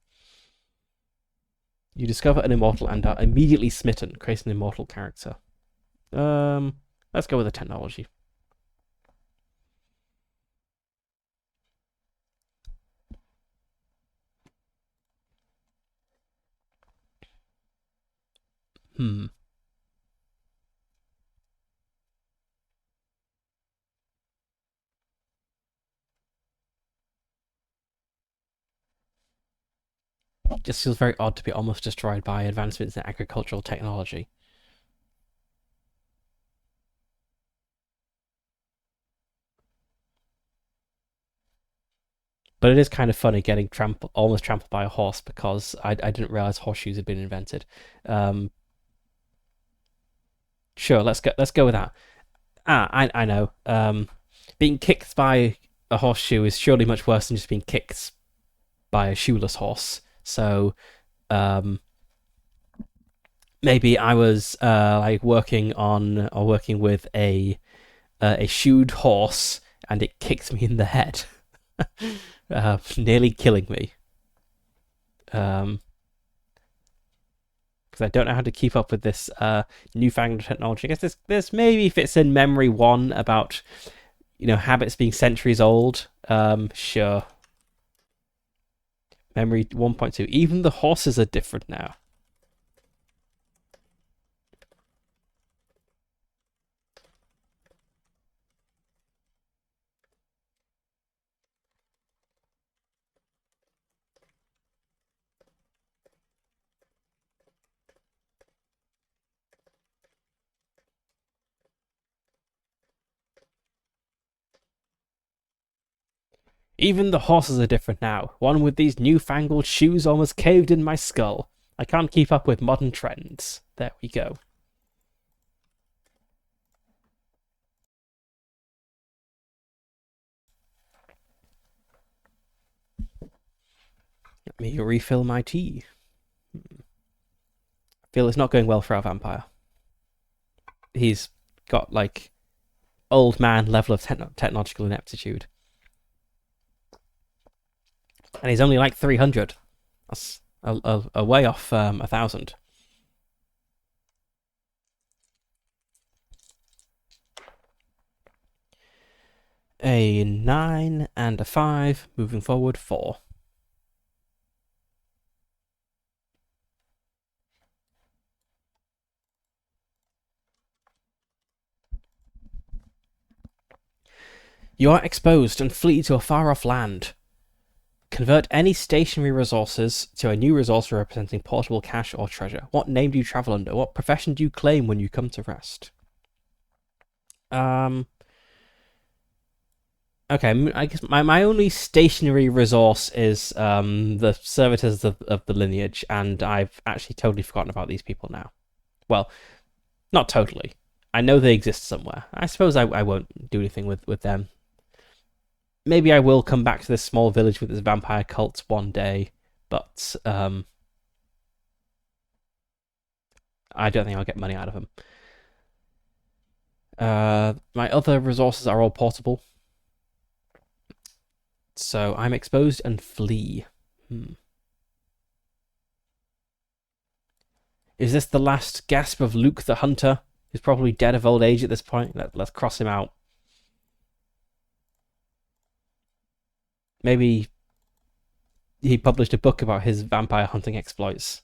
You discover an immortal and are immediately smitten, creating an immortal character. Let's go with the technology. Hmm. Just feels very odd to be almost destroyed by advancements in agricultural technology. But it is kind of funny getting almost trampled by a horse because I didn't realize horseshoes had been invented. Um, sure, let's go with that. I know. Being kicked by a horseshoe is surely much worse than just being kicked by a shoeless horse. So um, maybe I was like working with a shoed horse, and it kicked me in the head, nearly killing me. Um, because I don't know how to keep up with this newfangled technology. I guess this maybe fits in memory one about habits being centuries old. Sure. Memory 1.2. Even the horses are different now. Even the horses are different now. One with these newfangled shoes almost caved in my skull. I can't keep up with modern trends. There we go. Let me refill my tea. I feel it's not going well for our vampire. He's got like old man level of technological ineptitude. And he's only like 300. That's a way off 1,000. A 9 and a 5. Moving forward, 4. You are exposed and flee to a far off land. Convert any stationary resources to a new resource representing portable cash or treasure. What name do you travel under? What profession do you claim when you come to rest? Okay, I guess my only stationary resource is the servitors of the lineage, and I've actually totally forgotten about these people now. Well, not totally. I know they exist somewhere. I suppose I won't do anything with them. Maybe I will come back to this small village with this vampire cult one day, but I don't think I'll get money out of them. My other resources are all portable, so I'm exposed and flee. Is this the last gasp of Luke the Hunter? He's probably dead of old age at this point. Let's cross him out. Maybe he published a book about his vampire hunting exploits.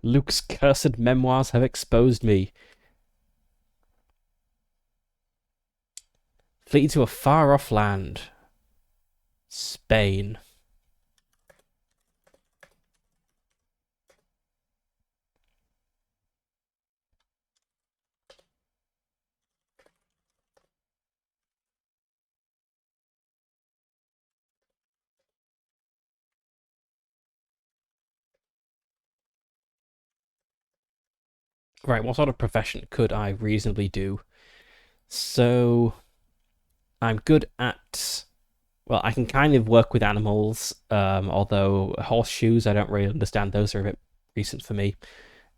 Luke's cursed memoirs have exposed me. Flee to a far off land. Spain. Right, what sort of profession could I reasonably do? So, I'm good at. Well, I can kind of work with animals, although horseshoes, I don't really understand. Those are a bit recent for me.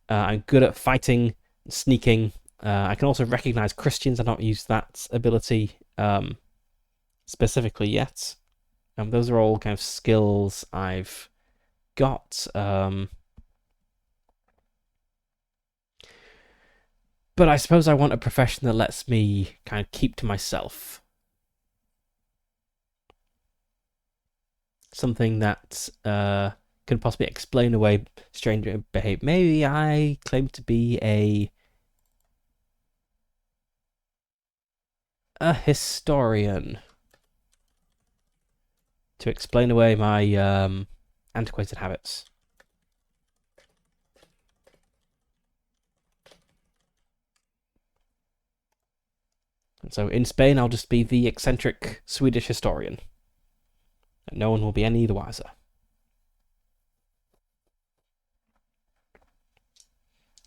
I'm good at fighting, sneaking, I can also recognize Christians. I've not used that ability specifically yet. Those are all kind of skills I've got. But I suppose I want a profession that lets me kind of keep to myself. Something that could possibly explain away strange behavior. Maybe I claim to be a historian to explain away my antiquated habits. And so in Spain, I'll just be the eccentric Swedish historian. And no one will be any the wiser.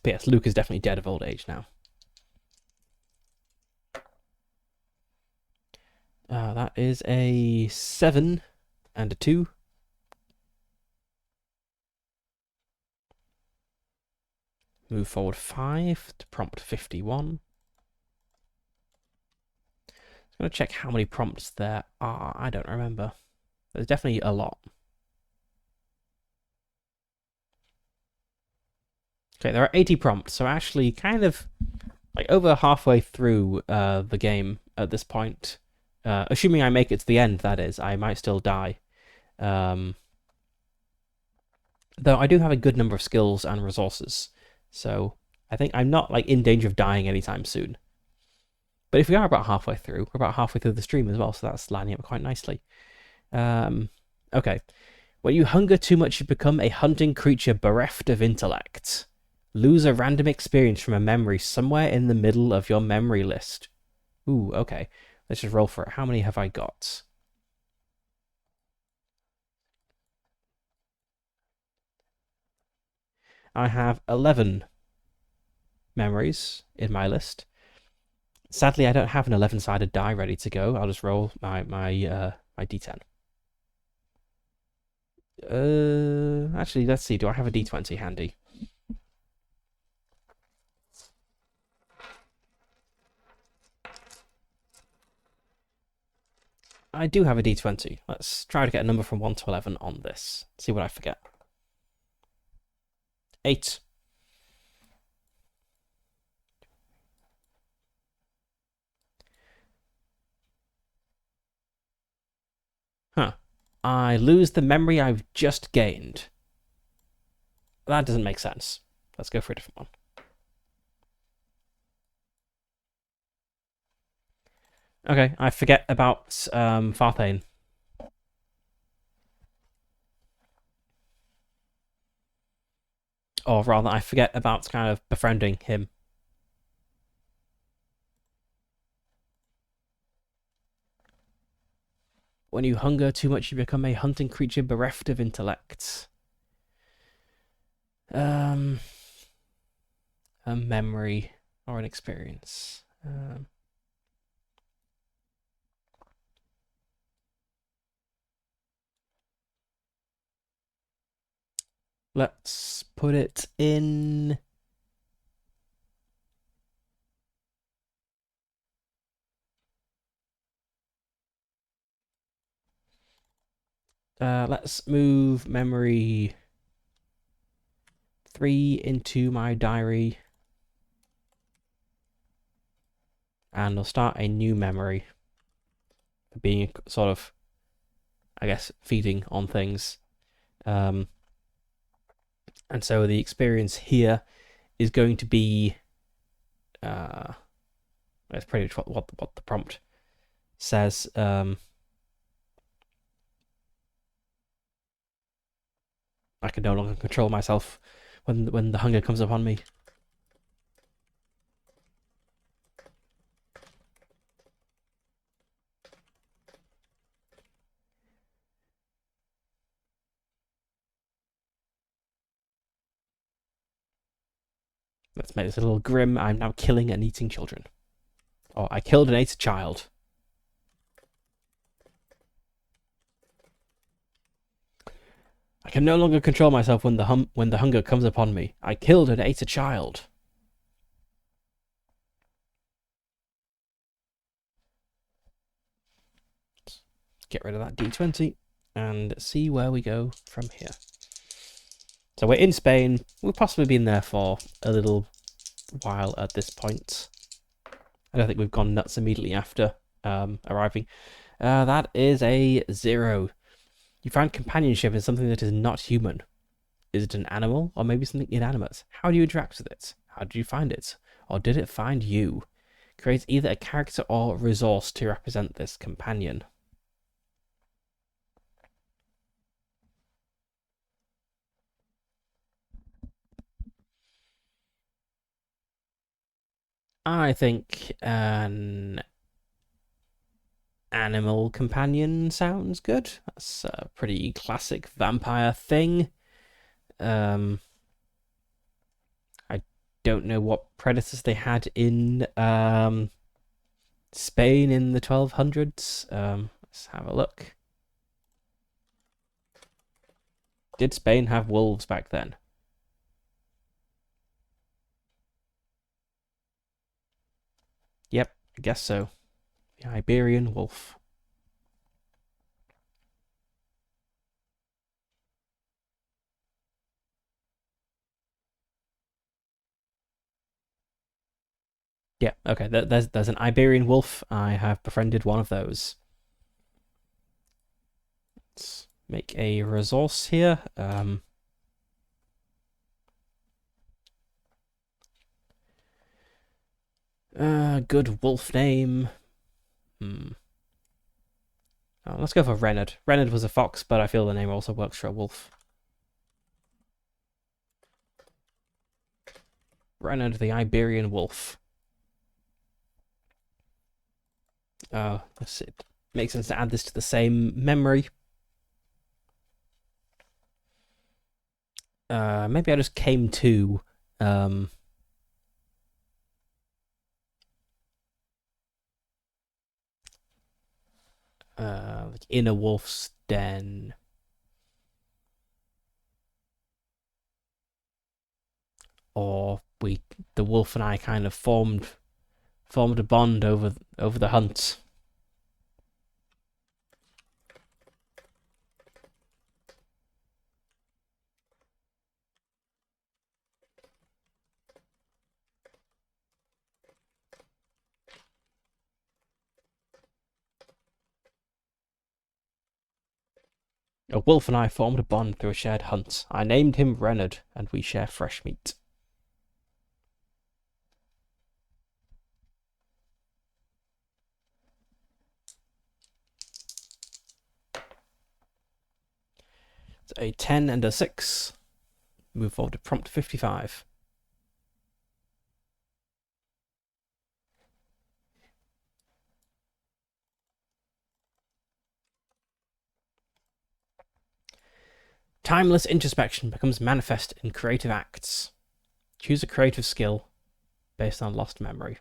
But yes, Luke is definitely dead of old age now. That is a 7 and a 2. Move forward 5 to prompt 51. I'm going to check how many prompts there are. I don't remember. There's definitely a lot. Okay, there are 80 prompts, so actually kind of like over halfway through the game at this point. Assuming I make it to the end, that is. I might still die. Though I do have a good number of skills and resources, so I think I'm not like in danger of dying anytime soon. But if we are about halfway through, we're about halfway through the stream as well, so that's lining up quite nicely. Okay. When you hunger too much, you become a hunting creature bereft of intellect. Lose a random experience from a memory somewhere in the middle of your memory list. Ooh, okay. Let's just roll for it. How many have I got? I have 11 memories in my list. Sadly, I don't have an 11-sided die ready to go. I'll just roll my d10. Actually, let's see. Do I have a d20 handy? I do have a d20. Let's try to get a number from 1 to 11 on this. See what I forget. 8. Huh. I lose the memory I've just gained. That doesn't make sense. Let's go for a different one. Okay, I forget about Farthane. Or rather, I forget about kind of befriending him. When you hunger too much, you become a hunting creature bereft of intellect. A memory or an experience. Let's put it in. Let's move memory 3 into my diary. And I'll start a new memory. Being sort of, I guess, feeding on things. And so the experience here is going to be, that's pretty much what the prompt says. I can no longer control myself when the hunger comes upon me. Let's make this a little grim. I'm now killing and eating children. Oh, I killed and ate a child. I can no longer control myself when the hunger comes upon me. I killed and ate a child. get rid of that D20 and see where we go from here. So we're in Spain. We've possibly been there for a little while at this point. I don't think we've gone nuts immediately after arriving. That is a 0. You find companionship in something that is not human. Is it an animal or maybe something inanimate? How do you interact with it? How did you find it? Or did it find you? Create either a character or resource to represent this companion. I think an animal companion sounds good. That's a pretty classic vampire thing. I don't know what predators they had in Spain in the 1200s. Let's have a look. Did Spain have wolves back then? Yep, I guess so. The Iberian wolf. Yeah, okay. There's an Iberian wolf. I have befriended one of those. Let's make a resource here. Good wolf name. Oh, let's go for Reynard. Reynard was a fox, but I feel the name also works for a wolf. Reynard the Iberian wolf. It makes sense to add this to the same memory. Maybe I just came to like in a wolf's den. Or the wolf and I kind of formed a bond over the hunt. A wolf and I formed a bond through a shared hunt. I named him Reynard, and we share fresh meat. It's a 10 and a 6. Move forward to prompt 55. Timeless introspection becomes manifest in creative acts. Choose a creative skill based on lost memory.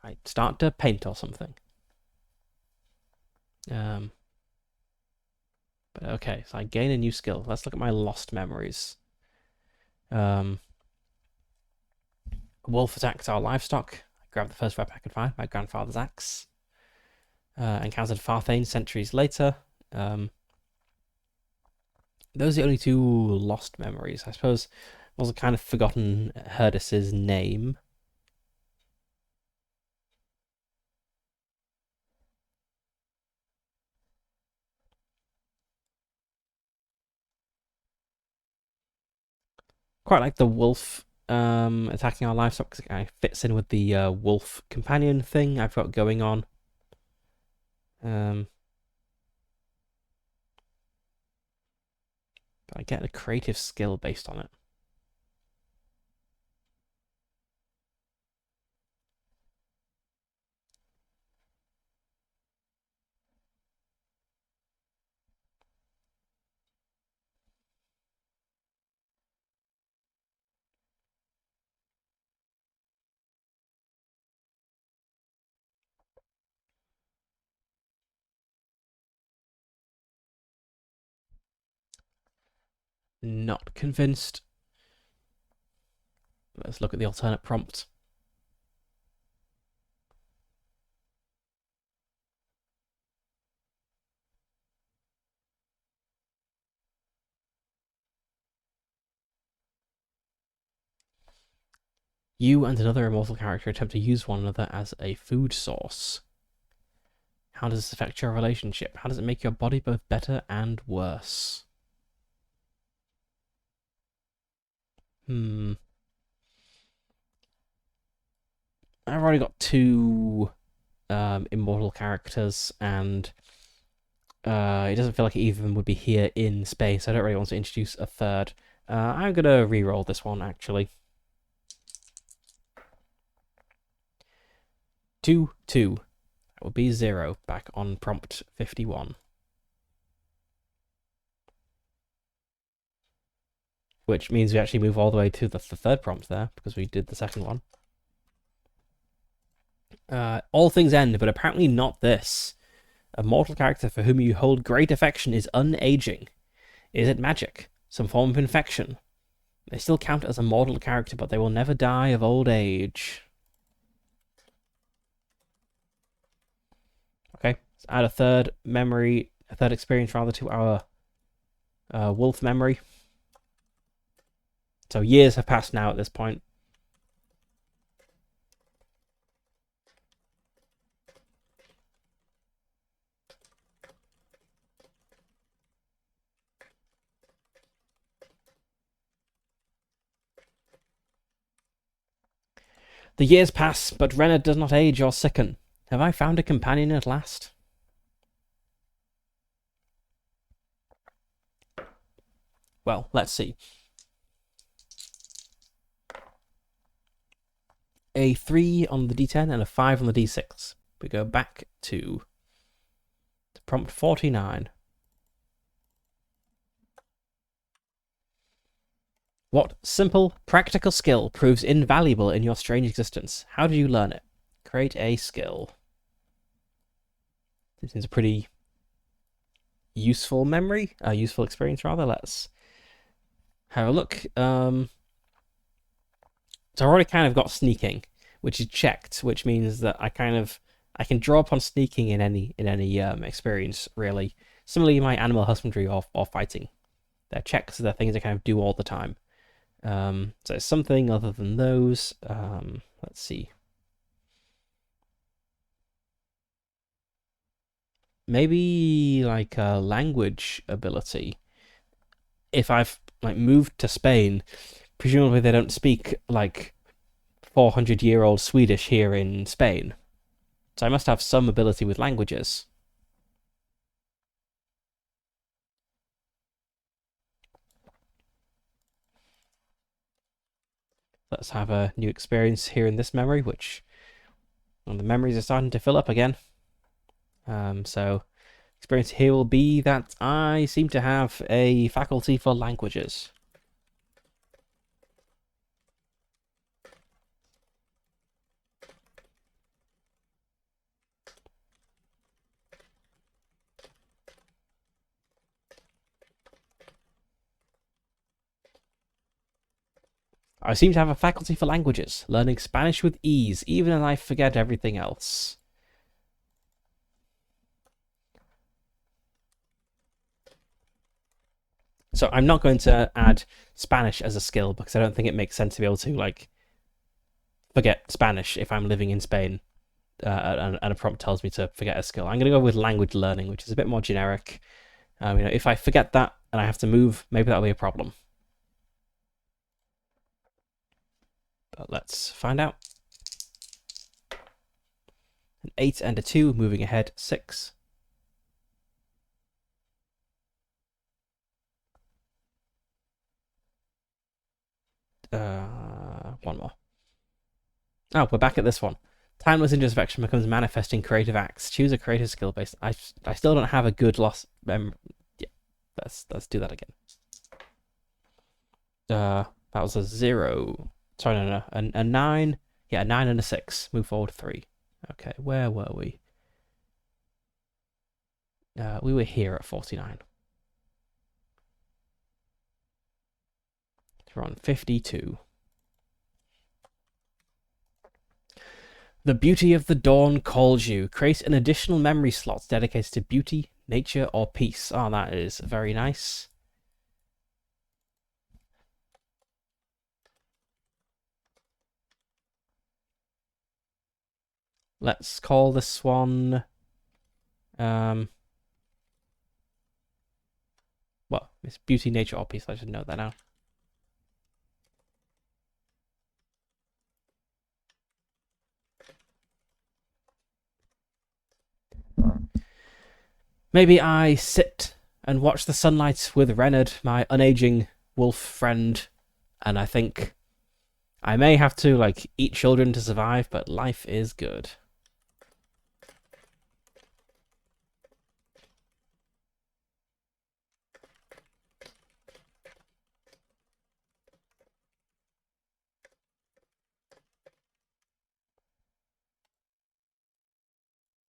I start to paint or something. But okay, so I gain a new skill. Let's look at my lost memories. Wolf attacked our livestock. I grabbed the first weapon I could find, my grandfather's axe. Encountered Farthane centuries later. Those are the only two lost memories. I suppose I've also kind of forgotten Herdis's name. Quite like the wolf attacking our livestock because it kind of fits in with the wolf companion thing I've got going on. But I get a creative skill based on it. Not convinced. Let's look at the alternate prompt. You and another immortal character attempt to use one another as a food source. How does this affect your relationship? How does it make your body both better and worse? I've already got two immortal characters, and it doesn't feel like either of them would be here in space. So I don't really want to introduce a third. I'm gonna re-roll this one actually. 2, 2. That would be 0 back on prompt 51. Which means we actually move all the way to the third prompt there, because we did the second one. All things end, but apparently not this. A mortal character for whom you hold great affection is unaging. Is it magic? Some form of infection? They still count as a mortal character, but they will never die of old age. Okay, let's add a third memory, a third experience rather, to our wolf memory. So years have passed now at this point. The years pass, but Renard does not age or sicken. Have I found a companion at last? Well, let's see. A 3 on the D10 and a 5 on the D6. We go back to prompt 49. What simple, practical skill proves invaluable in your strange existence? How did you learn it? Create a skill. This is a pretty useful memory, a useful experience rather. Let's have a look. So I've already kind of got sneaking, which is checked, which means that I can draw upon sneaking in any experience really. Similarly, my animal husbandry or fighting, they're checks, they're things I kind of do all the time. So it's something other than those. Let's see. Maybe like a language ability. If I've like moved to Spain, presumably they don't speak like 400-year-old Swedish here in Spain. So I must have some ability with languages. Let's have a new experience here in this memory, which the memories are starting to fill up again. So experience here will be that I seem to have a faculty for languages. I seem to have a faculty for languages, learning Spanish with ease, even as I forget everything else. So I'm not going to add Spanish as a skill because I don't think it makes sense to be able to like forget Spanish if I'm living in Spain and a prompt tells me to forget a skill. I'm going to go with language learning, which is a bit more generic. If I forget that and I have to move, maybe that'll be a problem. But let's find out. An 8 and a 2, moving ahead 6. One more. Oh, we're back at this one. Timeless introspection becomes manifesting creative acts. Choose a creative skill based. I still don't have a good loss. Yeah, let's do that again. That was a 0. Sorry, no, a 9. Yeah, a 9 and a 6. Move forward 3. Okay, where were we? We were here at 49. We're on 52. The beauty of the dawn calls you. Create an additional memory slot dedicated to beauty, nature, or peace. Oh, that is very nice. Let's call this one... Well, it's Beauty, Nature, or Peace. I should know that now. Maybe I sit and watch the sunlight with Reynard, my unaging wolf friend, and I think I may have to, like, eat children to survive, but life is good.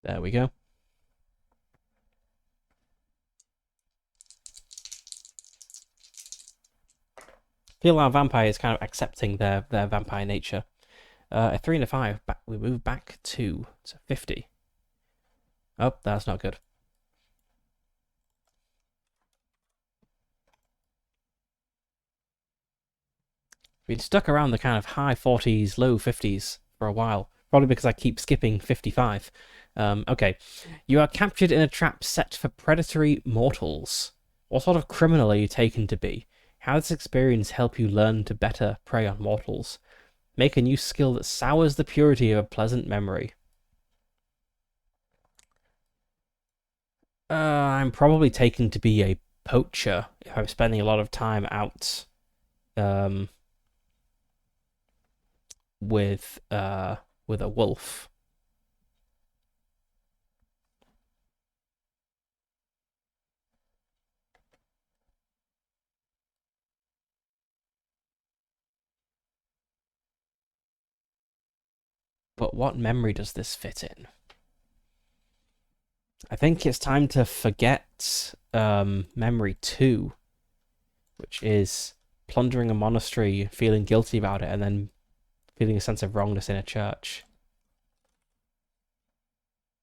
There we go. Feel our vampire is kind of accepting their vampire nature. A 3 and a 5. We move back to 50. Oh, that's not good. Been stuck around the kind of high 40s, low 50s for a while. Probably because I keep skipping 55. Okay. You are captured in a trap set for predatory mortals. What sort of criminal are you taken to be? How does this experience help you learn to better prey on mortals? Make a new skill that sours the purity of a pleasant memory. I'm probably taken to be a poacher if I'm spending a lot of time out with a wolf. But what memory does this fit in? I think it's time to forget memory 2, which is plundering a monastery, feeling guilty about it, and then feeling a sense of wrongness in a church.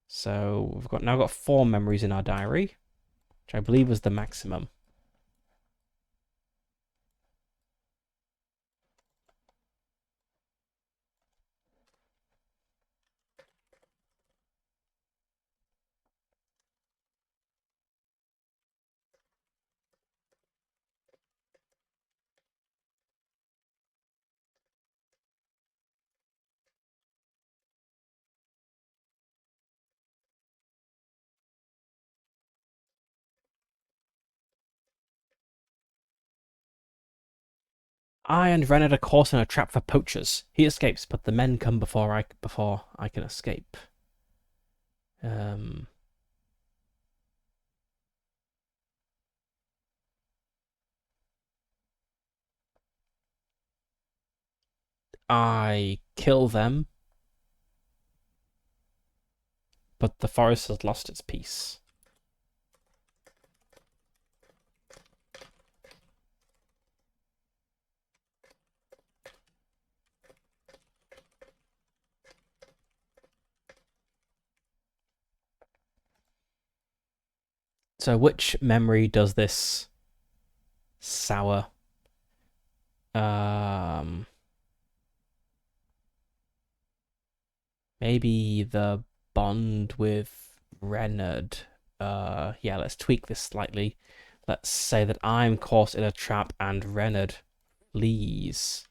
So we've now got 4 memories in our diary, which I believe was the maximum. I and Reynard are caught in a trap for poachers. He escapes, but the men come before I can escape. I kill them, but the forest has lost its peace. So which memory does this sour? Maybe the bond with Reynard. Yeah, let's tweak this slightly. Let's say that I'm caught in a trap and Reynard flees.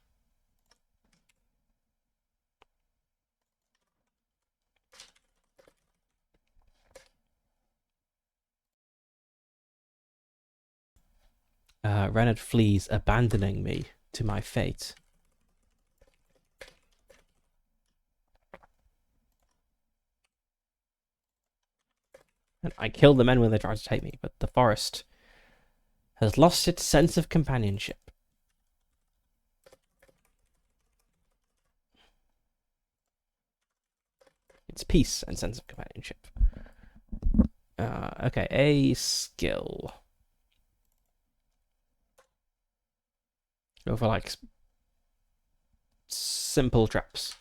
Reynard flees, abandoning me to my fate. And I kill the men when they try to take me, but the forest has lost its sense of companionship. Its peace and sense of companionship. Okay, a skill. Go for like simple traps.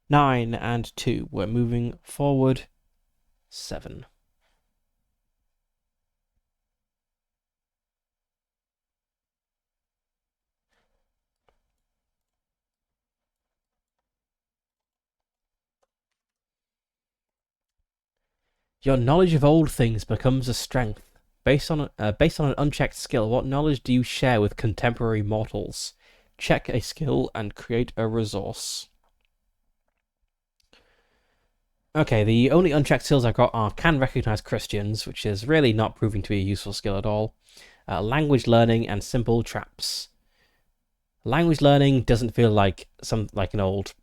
Nine and 2. We're moving forward. 7. Your knowledge of old things becomes a strength. Based on an unchecked skill, what knowledge do you share with contemporary mortals? Check a skill and create a resource. Okay, the only unchecked skills I've got are can recognize Christians, which is really not proving to be a useful skill at all. Language learning and simple traps. Language learning doesn't feel like an old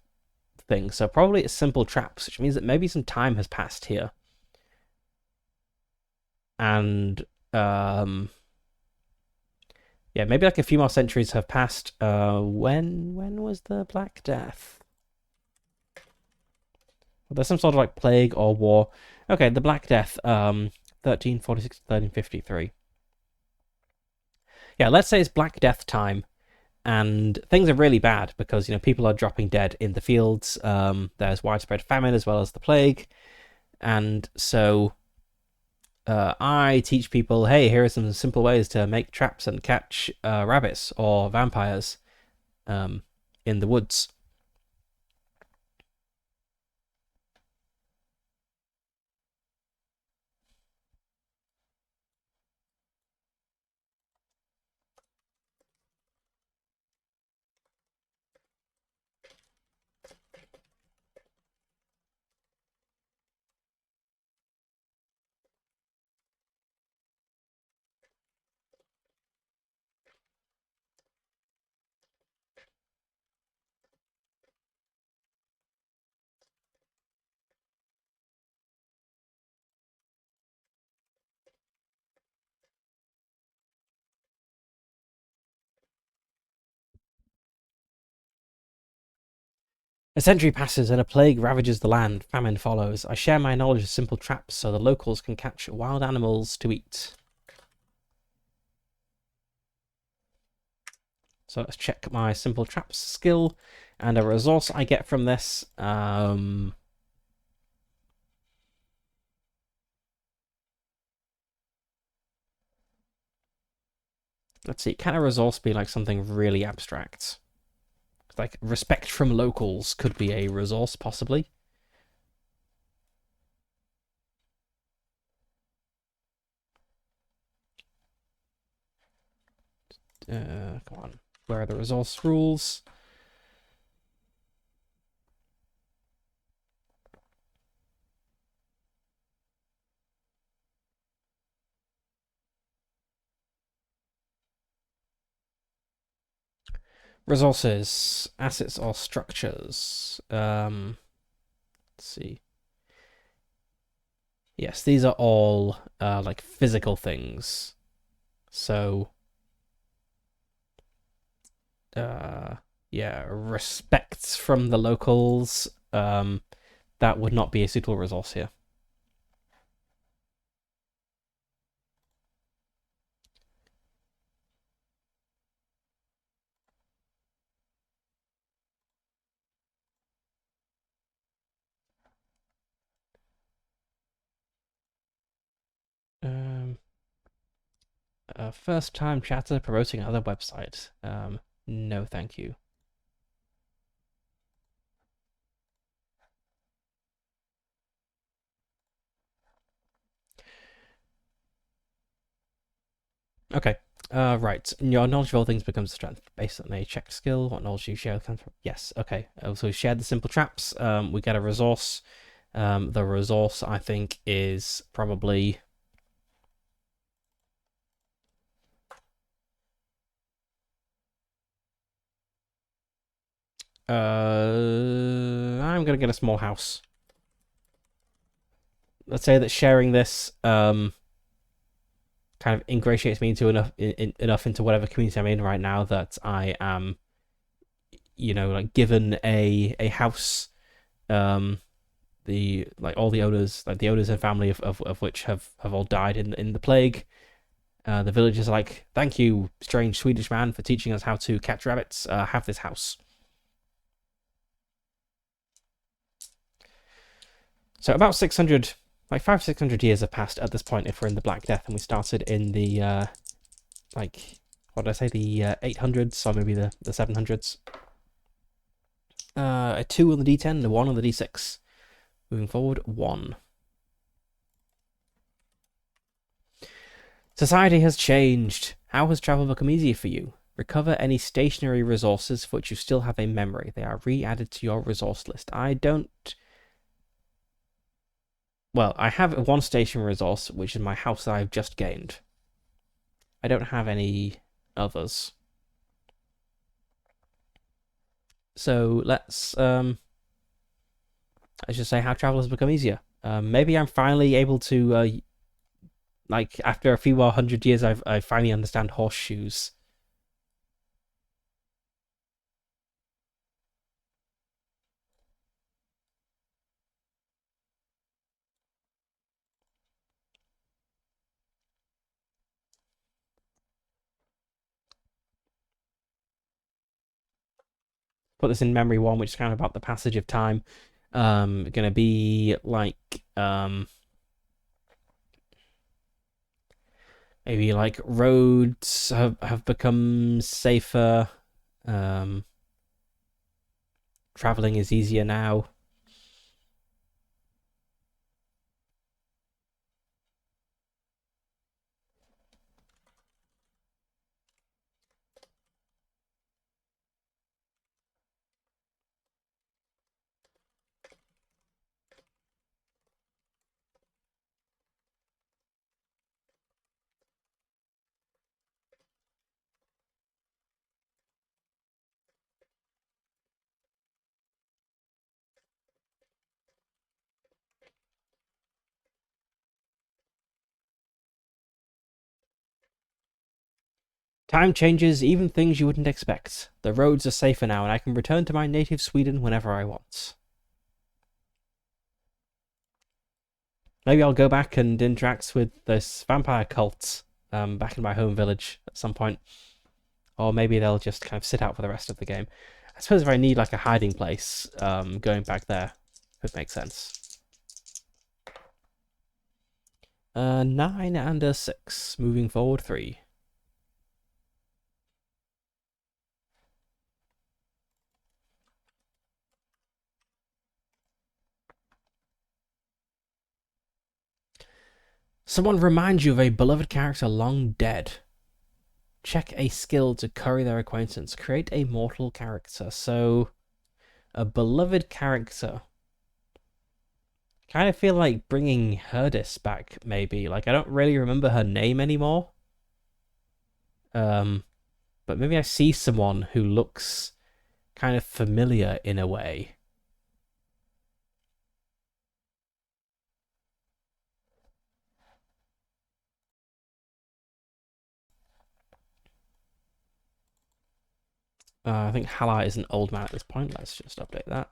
thing, so probably it's simple traps, which means that maybe some time has passed here. And yeah, maybe like a few more centuries have passed. When was the Black Death? Well, there's some sort of like plague or war. Okay, the Black Death, 1346 to 1353. Yeah, let's say it's Black Death time, and things are really bad because people are dropping dead in the fields. There's widespread famine as well as the plague, and so I teach people, hey, here are some simple ways to make traps and catch rabbits or vampires in the woods. A century passes and a plague ravages the land. Famine follows. I share my knowledge of simple traps so the locals can catch wild animals to eat. So let's check my simple traps skill and a resource I get from this. Let's see, can a resource be like something really abstract? Like respect from locals could be a resource, possibly. Come on. Where are the resource rules? Resources, assets or structures. Let's see. Yes, these are all like physical things. So, yeah, respect from the locals. That would not be a suitable resource here. First time chatter promoting another website. No, thank you. Okay. Right. Your knowledge of all things becomes a strength based on a checked skill. What knowledge do you share comes from? Yes. Okay. So we shared the simple traps. We get a resource. The resource I think is probably. I'm gonna get a small house. Let's say that sharing this kind of ingratiates me into enough into whatever community I'm in right now that I am, like given a house. The like all the owners, like the owners and family of which have all died in the plague. The villagers are like, thank you, strange Swedish man, for teaching us how to catch rabbits. Have this house. So about 600, like 500-600 years have passed at this point if we're in the Black Death and we started in the, like, what did I say, the 800s or maybe the 700s. A 2 on the D10 and a 1 on the D6. Moving forward, 1. Society has changed. How has travel become easier for you? Recover any stationary resources for which you still have a memory. They are re-added to your resource list. I don't... Well, I have one stationary resource, which is my house that I've just gained. I don't have any others. So let's just say how travel has become easier. Maybe I'm finally able to like after a few more 100 years, I finally understand horseshoes. Put this in memory one, which is kind of about the passage of time. Gonna be like maybe like roads have become safer. Um, Traveling is easier now. Time changes, even things you wouldn't expect. The roads are safer now, and I can return to my native Sweden whenever I want. Maybe I'll go back and interact with this vampire cult back in my home village at some point. Or maybe they'll just kind of sit out for the rest of the game. I suppose if I need like a hiding place, going back there could make sense. 9 and a 6. Moving forward 3. Someone reminds you of a beloved character long dead. Check a skill to curry their acquaintance. Create a mortal character. So, a beloved character. Kind of feel like bringing Herdis back, maybe. Like, I don't really remember her name anymore. Um, but maybe I see someone who looks kind of familiar in a way. I think Hala is an old man at this point. Let's just update that.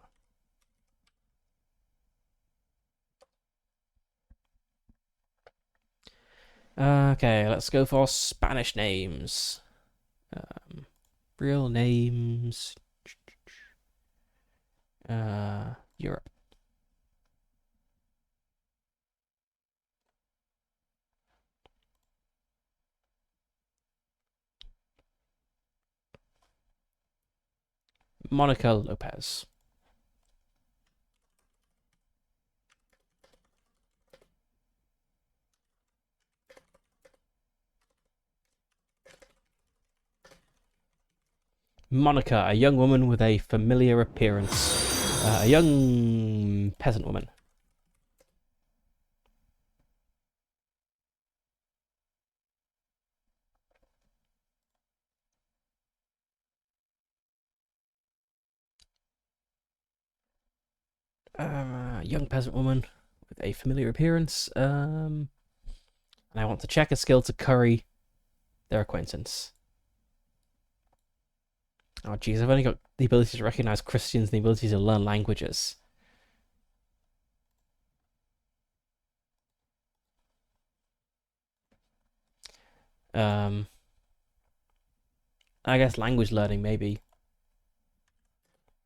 Okay, let's go for Spanish names. Real names. Europe. Monica Lopez. Monica, a young woman with a familiar appearance. A young peasant woman. Young peasant woman with a familiar appearance. And I want to check a skill to curry their acquaintance. Oh, geez, I've only got the ability to recognize Christians and the ability to learn languages. Um, I guess language learning, maybe.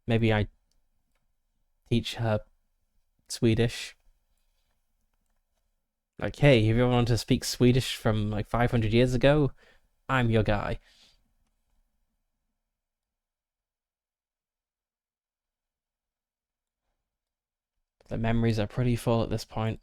Maybe I teach her Swedish. Like, hey, if you ever want to speak Swedish from like 500 years ago, I'm your guy. The memories are pretty full at this point.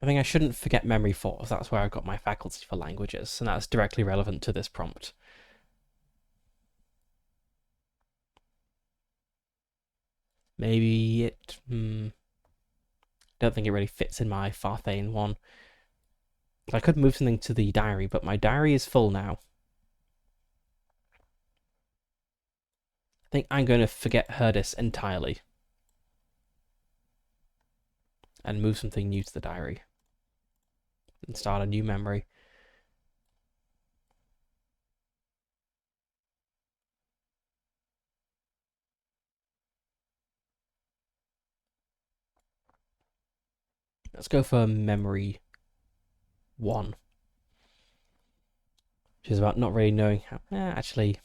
I think I shouldn't forget memory 4, as that's where I got my faculty for languages, and that's directly relevant to this prompt. Maybe it... don't think it really fits in my Farthane one. I could move something to the diary, but my diary is full now. I think I'm going to forget Herdis entirely. And move something new to the diary. And start a new memory. Let's go for memory 1. Which is about not really knowing how... actually...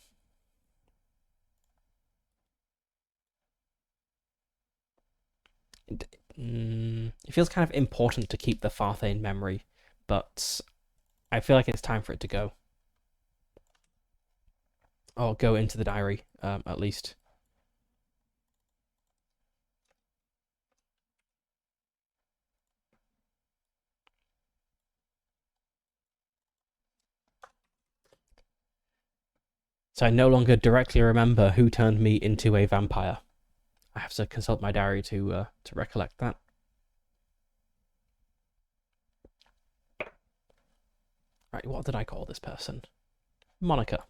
It feels kind of important to keep the Farthane memory, but I feel like it's time for it to go. Or go into the diary, at least. So I no longer directly remember who turned me into a vampire. I have to consult my diary to recollect that. Right, what did I call this person? Monica.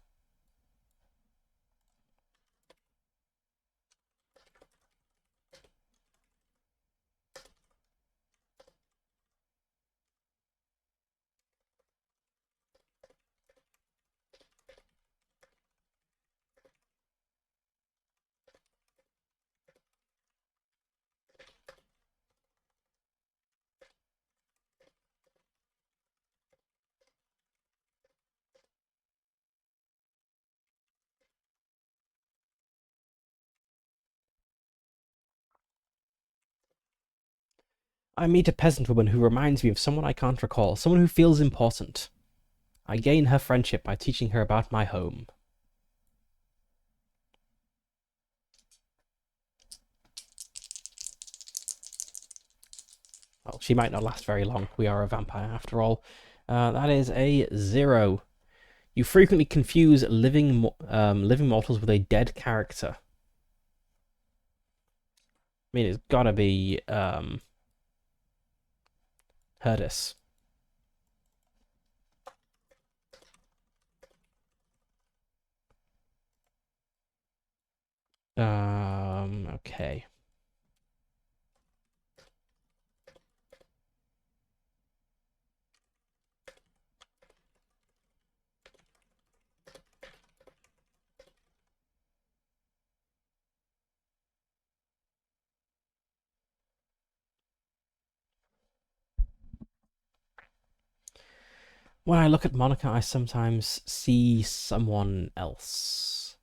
I meet a peasant woman who reminds me of someone I can't recall, someone who feels important. I gain her friendship by teaching her about my home. Well, she might not last very long. We are a vampire after all. That is a 0. You frequently confuse living mortals with a dead character. I mean, it's gotta be Herdis. Okay. When I look at Monica, I sometimes see someone else.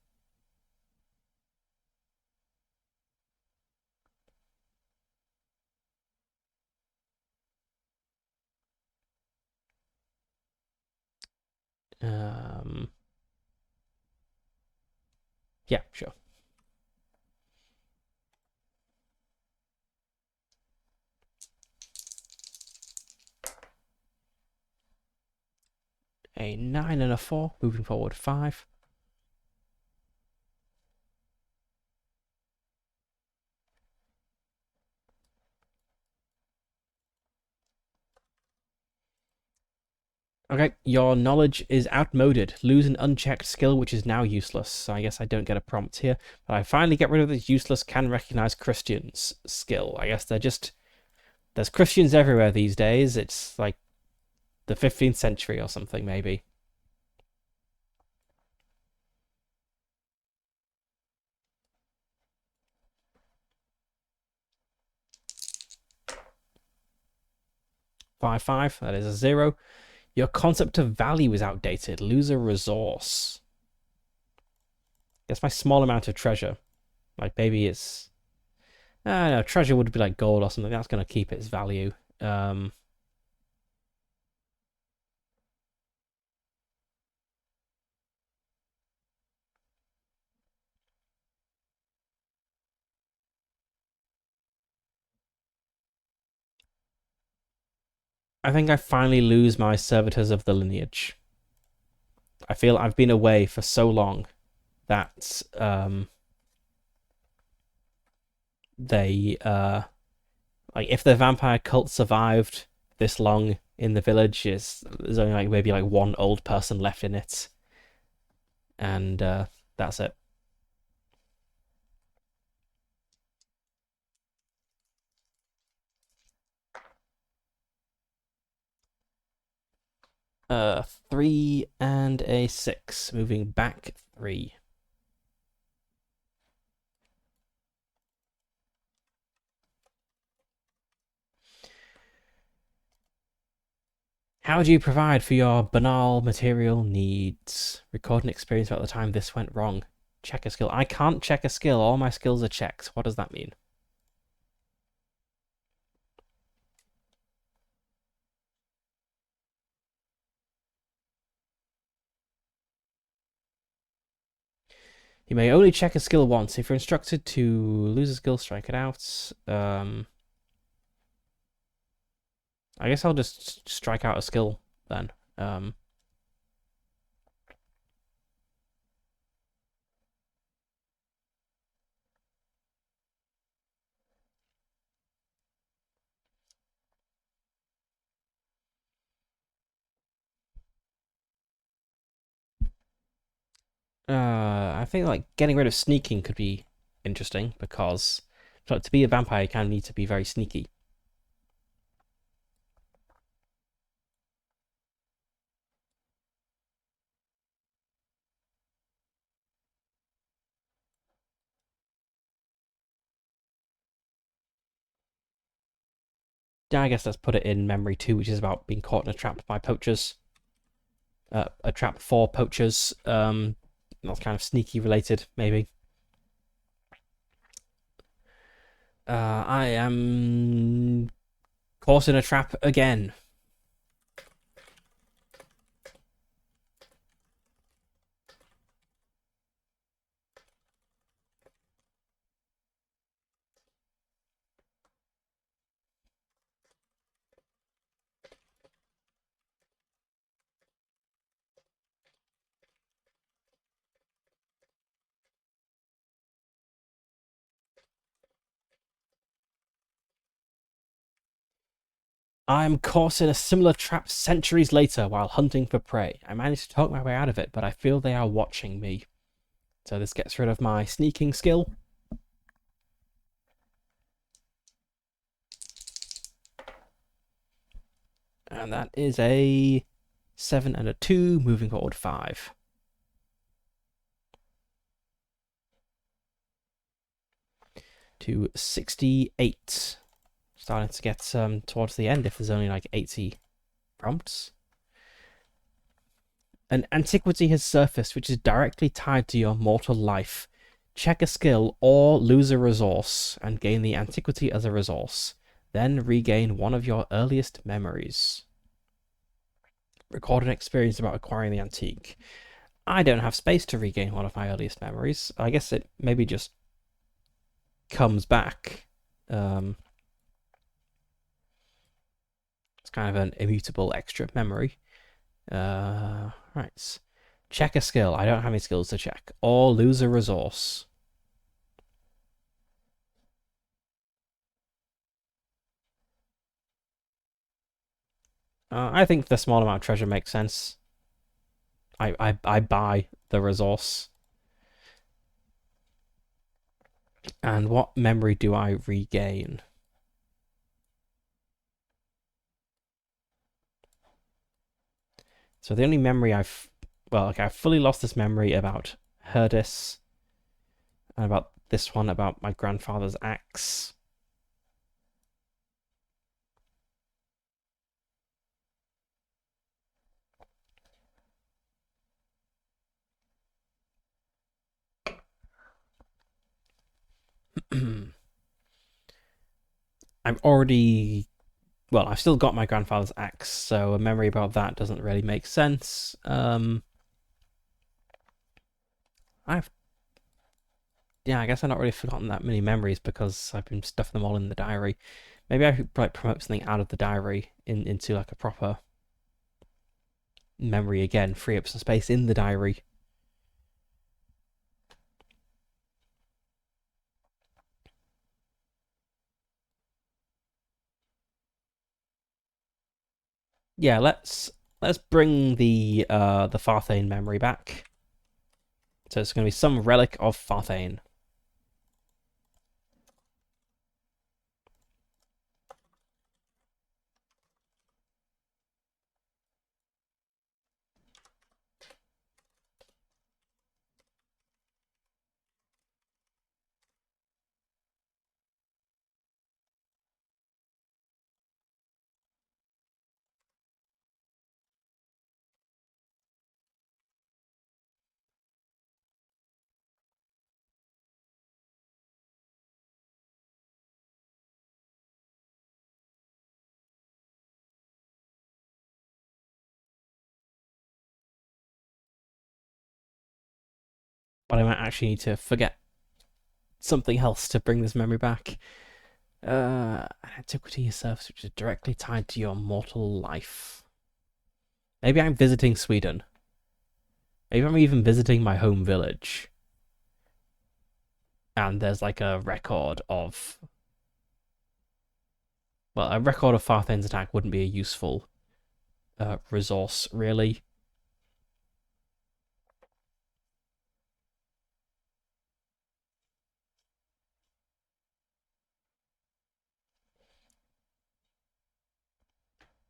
Yeah, sure. A 9 and a 4, moving forward 5. Okay, your knowledge is outmoded. Lose an unchecked skill, which is now useless. So I guess I don't get a prompt here. But I finally get rid of this useless can recognize Christians skill. I guess they're just... There's Christians everywhere these days. It's like the 15th century or something, maybe. Five. That is a 0. Your concept of value is outdated. Lose a resource. Guess my small amount of treasure. Like maybe it's... I don't know, treasure would be like gold or something. That's going to keep its value. Um, I think I finally lose my servitors of the lineage. I feel I've been away for so long that they like if the vampire cult survived this long in the village, there's only like maybe like one old person left in it, and that's it. 3 and a 6, moving back 3. How do you provide for your banal material needs? Record an experience about the time this went wrong. Check a skill. I can't check a skill. All my skills are checked. What does that mean? You may only check a skill once. If you're instructed to lose a skill, strike it out. I guess I'll just strike out a skill then. I think like getting rid of sneaking could be interesting because to be a vampire, you kind of need to be very sneaky. Yeah, I guess let's put it in memory too, which is about being caught in a trap by poachers. A trap for poachers. That's kind of sneaky related, maybe. I am caught in a trap again. I'm caught in a similar trap centuries later while hunting for prey. I managed to talk my way out of it, but I feel they are watching me. So this gets rid of my sneaking skill. And that is a 7 and a 2, moving forward 5. To 68. Starting to get towards the end if there's only like 80 prompts. An antiquity has surfaced which is directly tied to your mortal life. Check a skill or lose a resource and gain the antiquity as a resource. Then regain one of your earliest memories. Record an experience about acquiring the antique. I don't have space to regain one of my earliest memories. I guess it maybe just comes back. It's kind of an immutable extra memory. Right. Check a skill. I don't have any skills to check. Or lose a resource. I think the small amount of treasure makes sense. I buy the resource. And what memory do I regain? So the only memory I've fully lost this memory about Herdis and about this one about my grandfather's axe. I've already I've still got my grandfather's axe, so a memory about that doesn't really make sense. I've yeah, I guess I've not really forgotten that many memories because I've been stuffing them all in the diary. Maybe I could like promote something out of the diary into like a proper memory again, free up some space in the diary. Yeah, let's bring the Farthane memory back. So it's going to be some relic of Farthane. But I might actually need to forget something else to bring this memory back. Antiquity service which is directly tied to your mortal life. Maybe I'm visiting Sweden. Maybe I'm even visiting my home village. And there's like a record of. Well, a record of Farthane's attack wouldn't be a useful resource, really.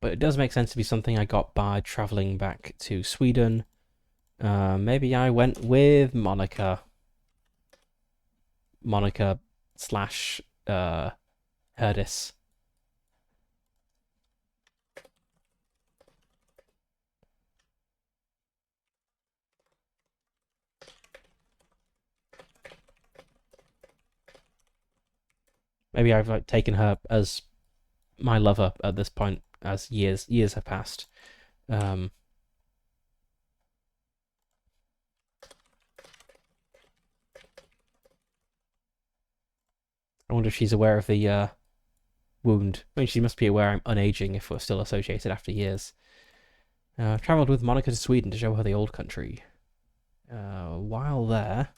But it does make sense to be something I got by traveling back to Sweden. Maybe I went with Monica. Monica slash Herdis. Maybe I've like taken her as my lover at this point as years have passed. I wonder if she's aware of the wound. I mean, she must be aware I'm unaging if we're still associated after years. I've travelled with Monica to Sweden to show her the old country. While there,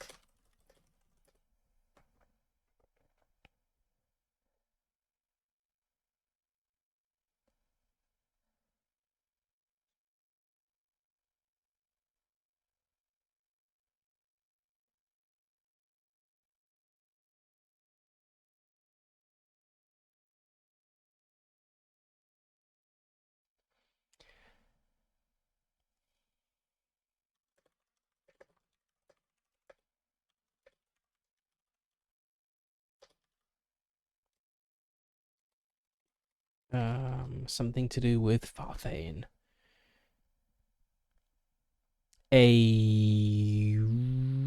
something to do with Farthane. A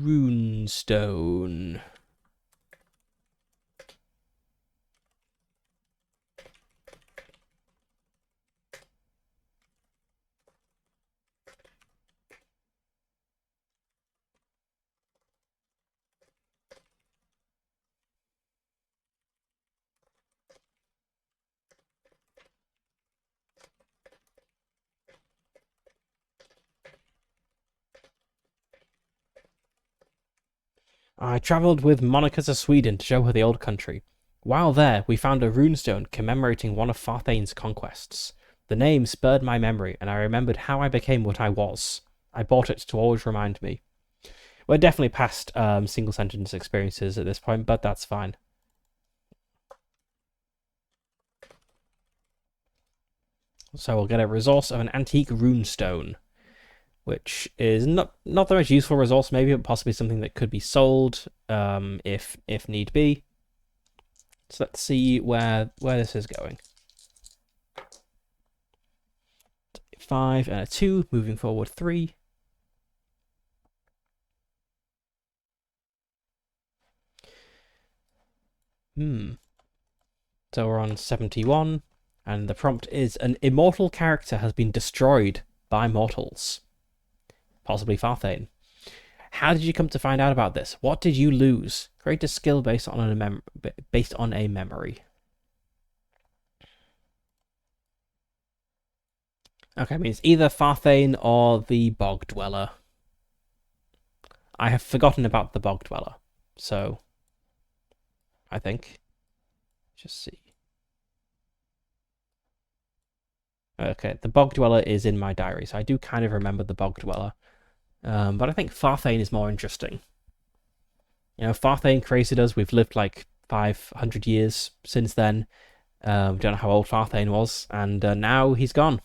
runestone. I travelled with Monica to Sweden to show her the old country. While there, we found a runestone commemorating one of Farthane's conquests. The name spurred my memory, and I remembered how I became what I was. I bought it to always remind me. We're definitely past single sentence experiences at this point, but that's fine. So we'll get a resource of an antique runestone, which is not the most useful resource, maybe, but possibly something that could be sold if need be. So let's see where this is going. 5 and a 2, moving forward 3. So we're on 71, and the prompt is an immortal character has been destroyed by mortals. Possibly Farthane. How did you come to find out about this? What did you lose? Create a skill based on a memory. Okay, I mean, it's either Farthane or the Bog Dweller. I have forgotten about the Bog Dweller, so I think. Just see. Okay, the Bog Dweller is in my diary, so I do kind of remember the Bog Dweller. But I think Farthane is more interesting. You know, Farthane created us. We've lived like 500 years since then. We don't know how old Farthane was, and now he's gone.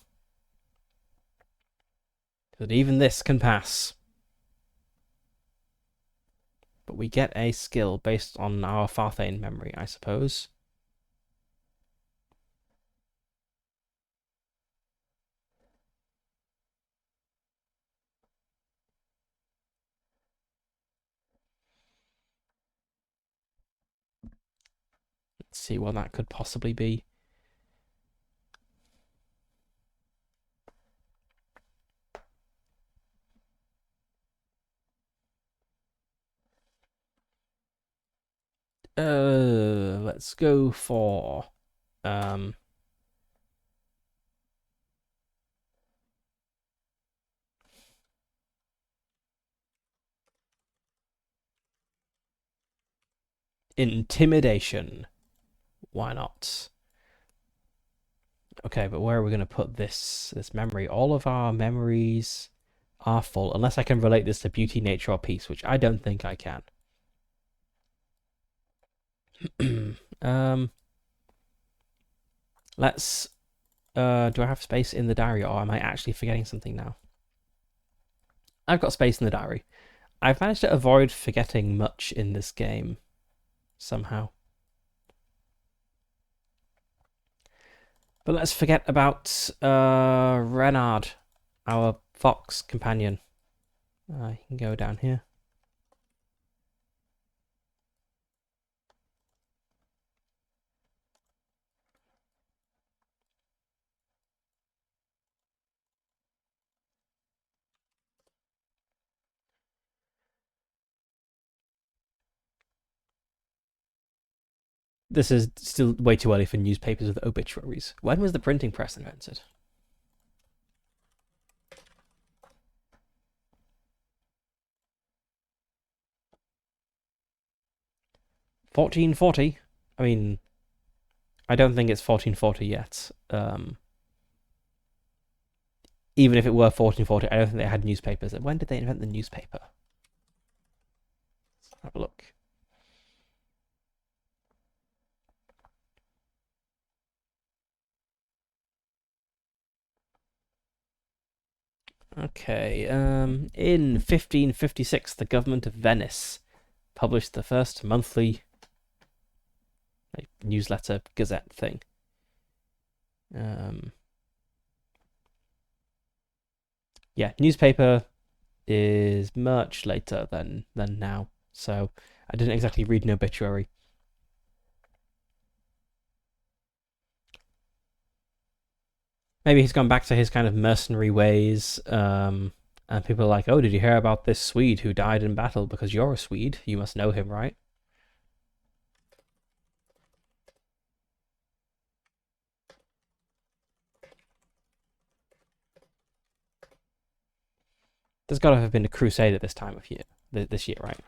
But even this can pass. But we get a skill based on our Farthane memory, I suppose. Let's see what that could possibly be. Let's go for intimidation. Why not? Okay, but where are we going to put this memory? All of our memories are full, unless I can relate this to beauty, nature, or peace, which I don't think I can. Let's. Do I have space in the diary, or am I actually forgetting something now? I've got space in the diary. I've managed to avoid forgetting much in this game, somehow. But let's forget about Renard, our fox companion. You can go down here. This is still way too early for newspapers with obituaries. When was the printing press invented? (1440). I mean, I don't think it's 1440 yet. Even if it were 1440, I don't think they had newspapers. When did they invent the newspaper? Let's have a look. Okay, in 1556, the government of Venice published the first monthly newsletter gazette thing. Yeah, newspaper is much later than now, so I didn't exactly read an obituary. Maybe he's gone back to his kind of mercenary ways, and people are like, "Oh, did you hear about this Swede who died in battle? Because you're a Swede, you must know him, right?" There's got to have been a crusade at this time of year, this year, right?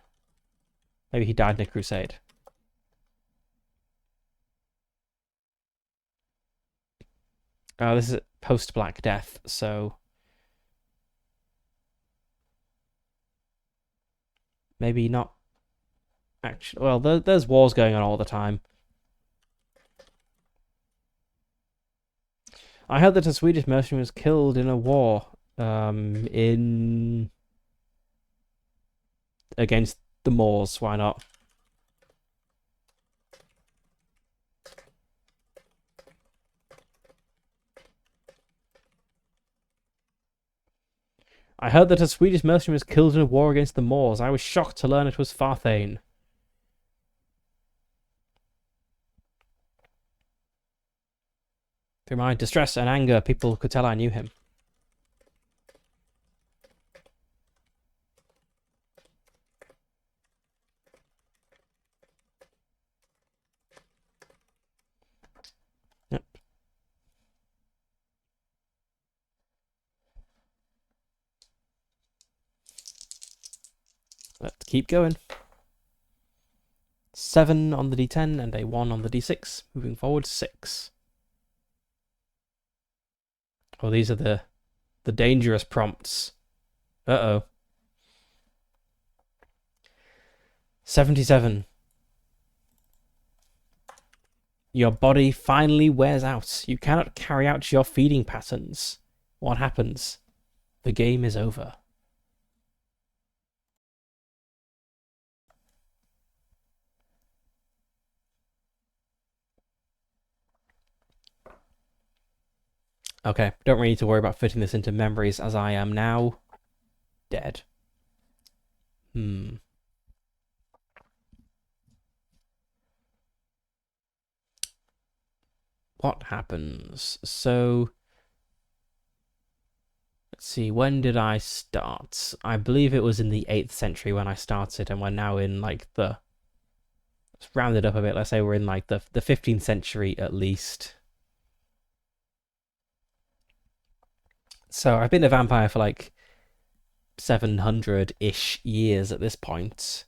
Maybe he died in a crusade. This is post Black Death, so maybe not. Actually, well, there's wars going on all the time. I heard that a Swedish merchant was killed in a war in against the Moors. Why not? I heard that a Swedish merchant was killed in a war against the Moors. I was shocked to learn it was Farthane. Through my distress and anger, people could tell I knew him. Let's keep going. 7 on the d10 and a 1 on the d6. Moving forward, 6. Oh, these are the dangerous prompts. Uh-oh. 77. Your body finally wears out. You cannot carry out your feeding patterns. What happens? The game is over. Okay, don't really need to worry about fitting this into memories as I am now dead. What happens? So, let's see, when did I start? I believe it was in the 8th century when I started, and we're now in like let's round it up a bit, let's say we're in like the 15th century at least. So I've been a vampire for like 700-ish years at this point.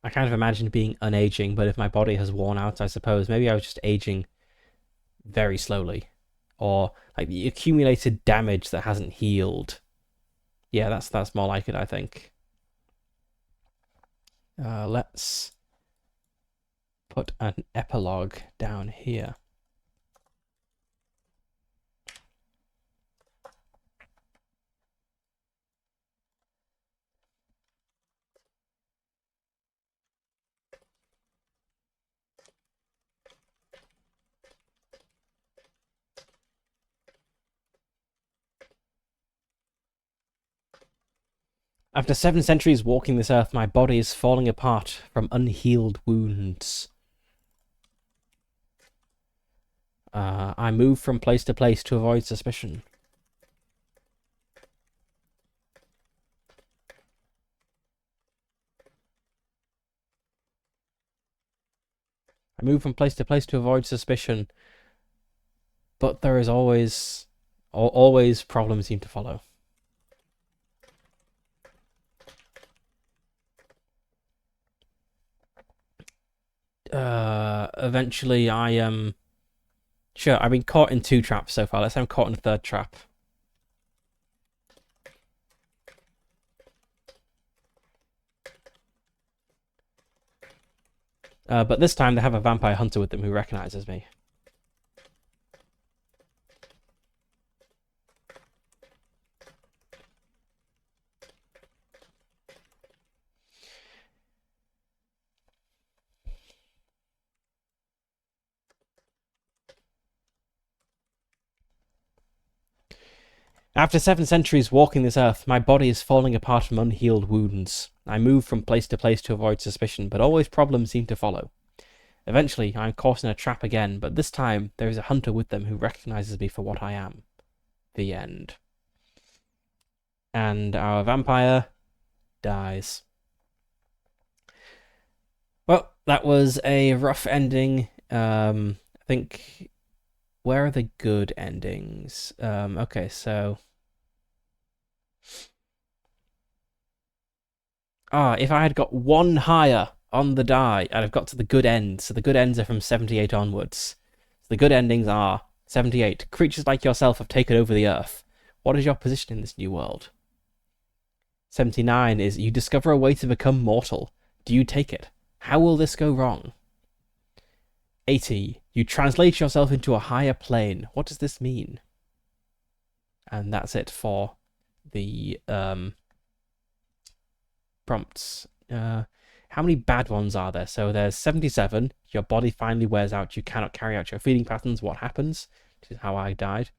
I kind of imagined being unaging, but if my body has worn out, I suppose maybe I was just aging very slowly, or like the accumulated damage that hasn't healed. Yeah, that's more like it, I think. Let's put an epilogue down here. After 7 centuries walking this earth, my body is falling apart from unhealed wounds. I move from place to place to avoid suspicion. I move from place to place to avoid suspicion. But there is always problems seem to follow. Eventually I am... Sure, I've been caught in 2 traps so far. Let's say I'm caught in a 3rd trap. But this time they have a vampire hunter with them who recognizes me. After 7 centuries walking this earth, my body is falling apart from unhealed wounds. I move from place to place to avoid suspicion, but always problems seem to follow. Eventually, I am caught in a trap again, but this time there is a hunter with them who recognizes me for what I am. The end. And our vampire dies. Well, that was a rough ending. I think... Where are the good endings? Okay, so... if I had got 1 higher on the die, I'd have got to the good end. So the good ends are from 78 onwards. So the good endings are 78. Creatures like yourself have taken over the earth. What is your position in this new world? 79 is you discover a way to become mortal. Do you take it? How will this go wrong? 80. You translate yourself into a higher plane. What does this mean? And that's it for the prompts. How many bad ones are there? So there's 77. Your body finally wears out. You cannot carry out your feeding patterns. What happens? Which is how I died.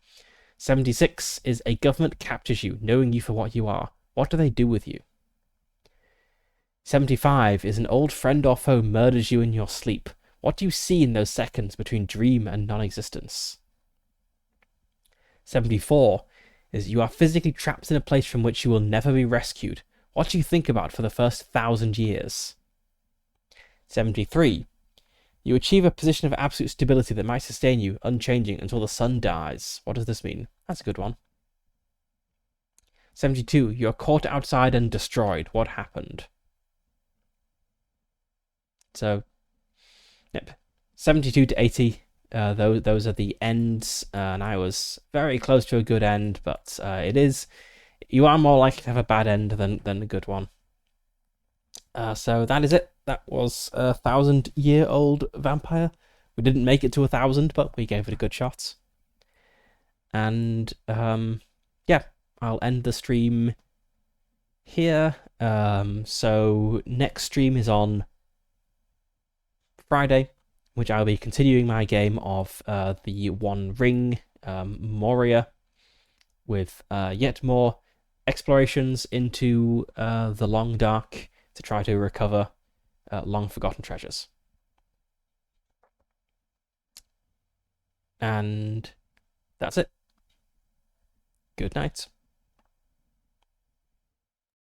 76 is a government captures you, knowing you for what you are. What do they do with you? 75 is an old friend or foe murders you in your sleep. What do you see in those seconds between dream and non-existence? 74 is you are physically trapped in a place from which you will never be rescued. What do you think about for the first 1,000 years? 73. You achieve a position of absolute stability that might sustain you, unchanging, until the sun dies. What does this mean? That's a good one. 72, you're caught outside and destroyed. What happened? So, yep. 72 to 80, those are the ends, and I was very close to a good end, but you are more likely to have a bad end than a good one. So that is it. That was a 1,000-year-old vampire. We didn't make it to 1,000, but we gave it a good shot. And yeah, I'll end the stream here. So next stream is on Friday, which I'll be continuing my game of the One Ring, Moria, with yet more explorations into the Long Dark to try to recover long forgotten treasures. And that's it. Good night.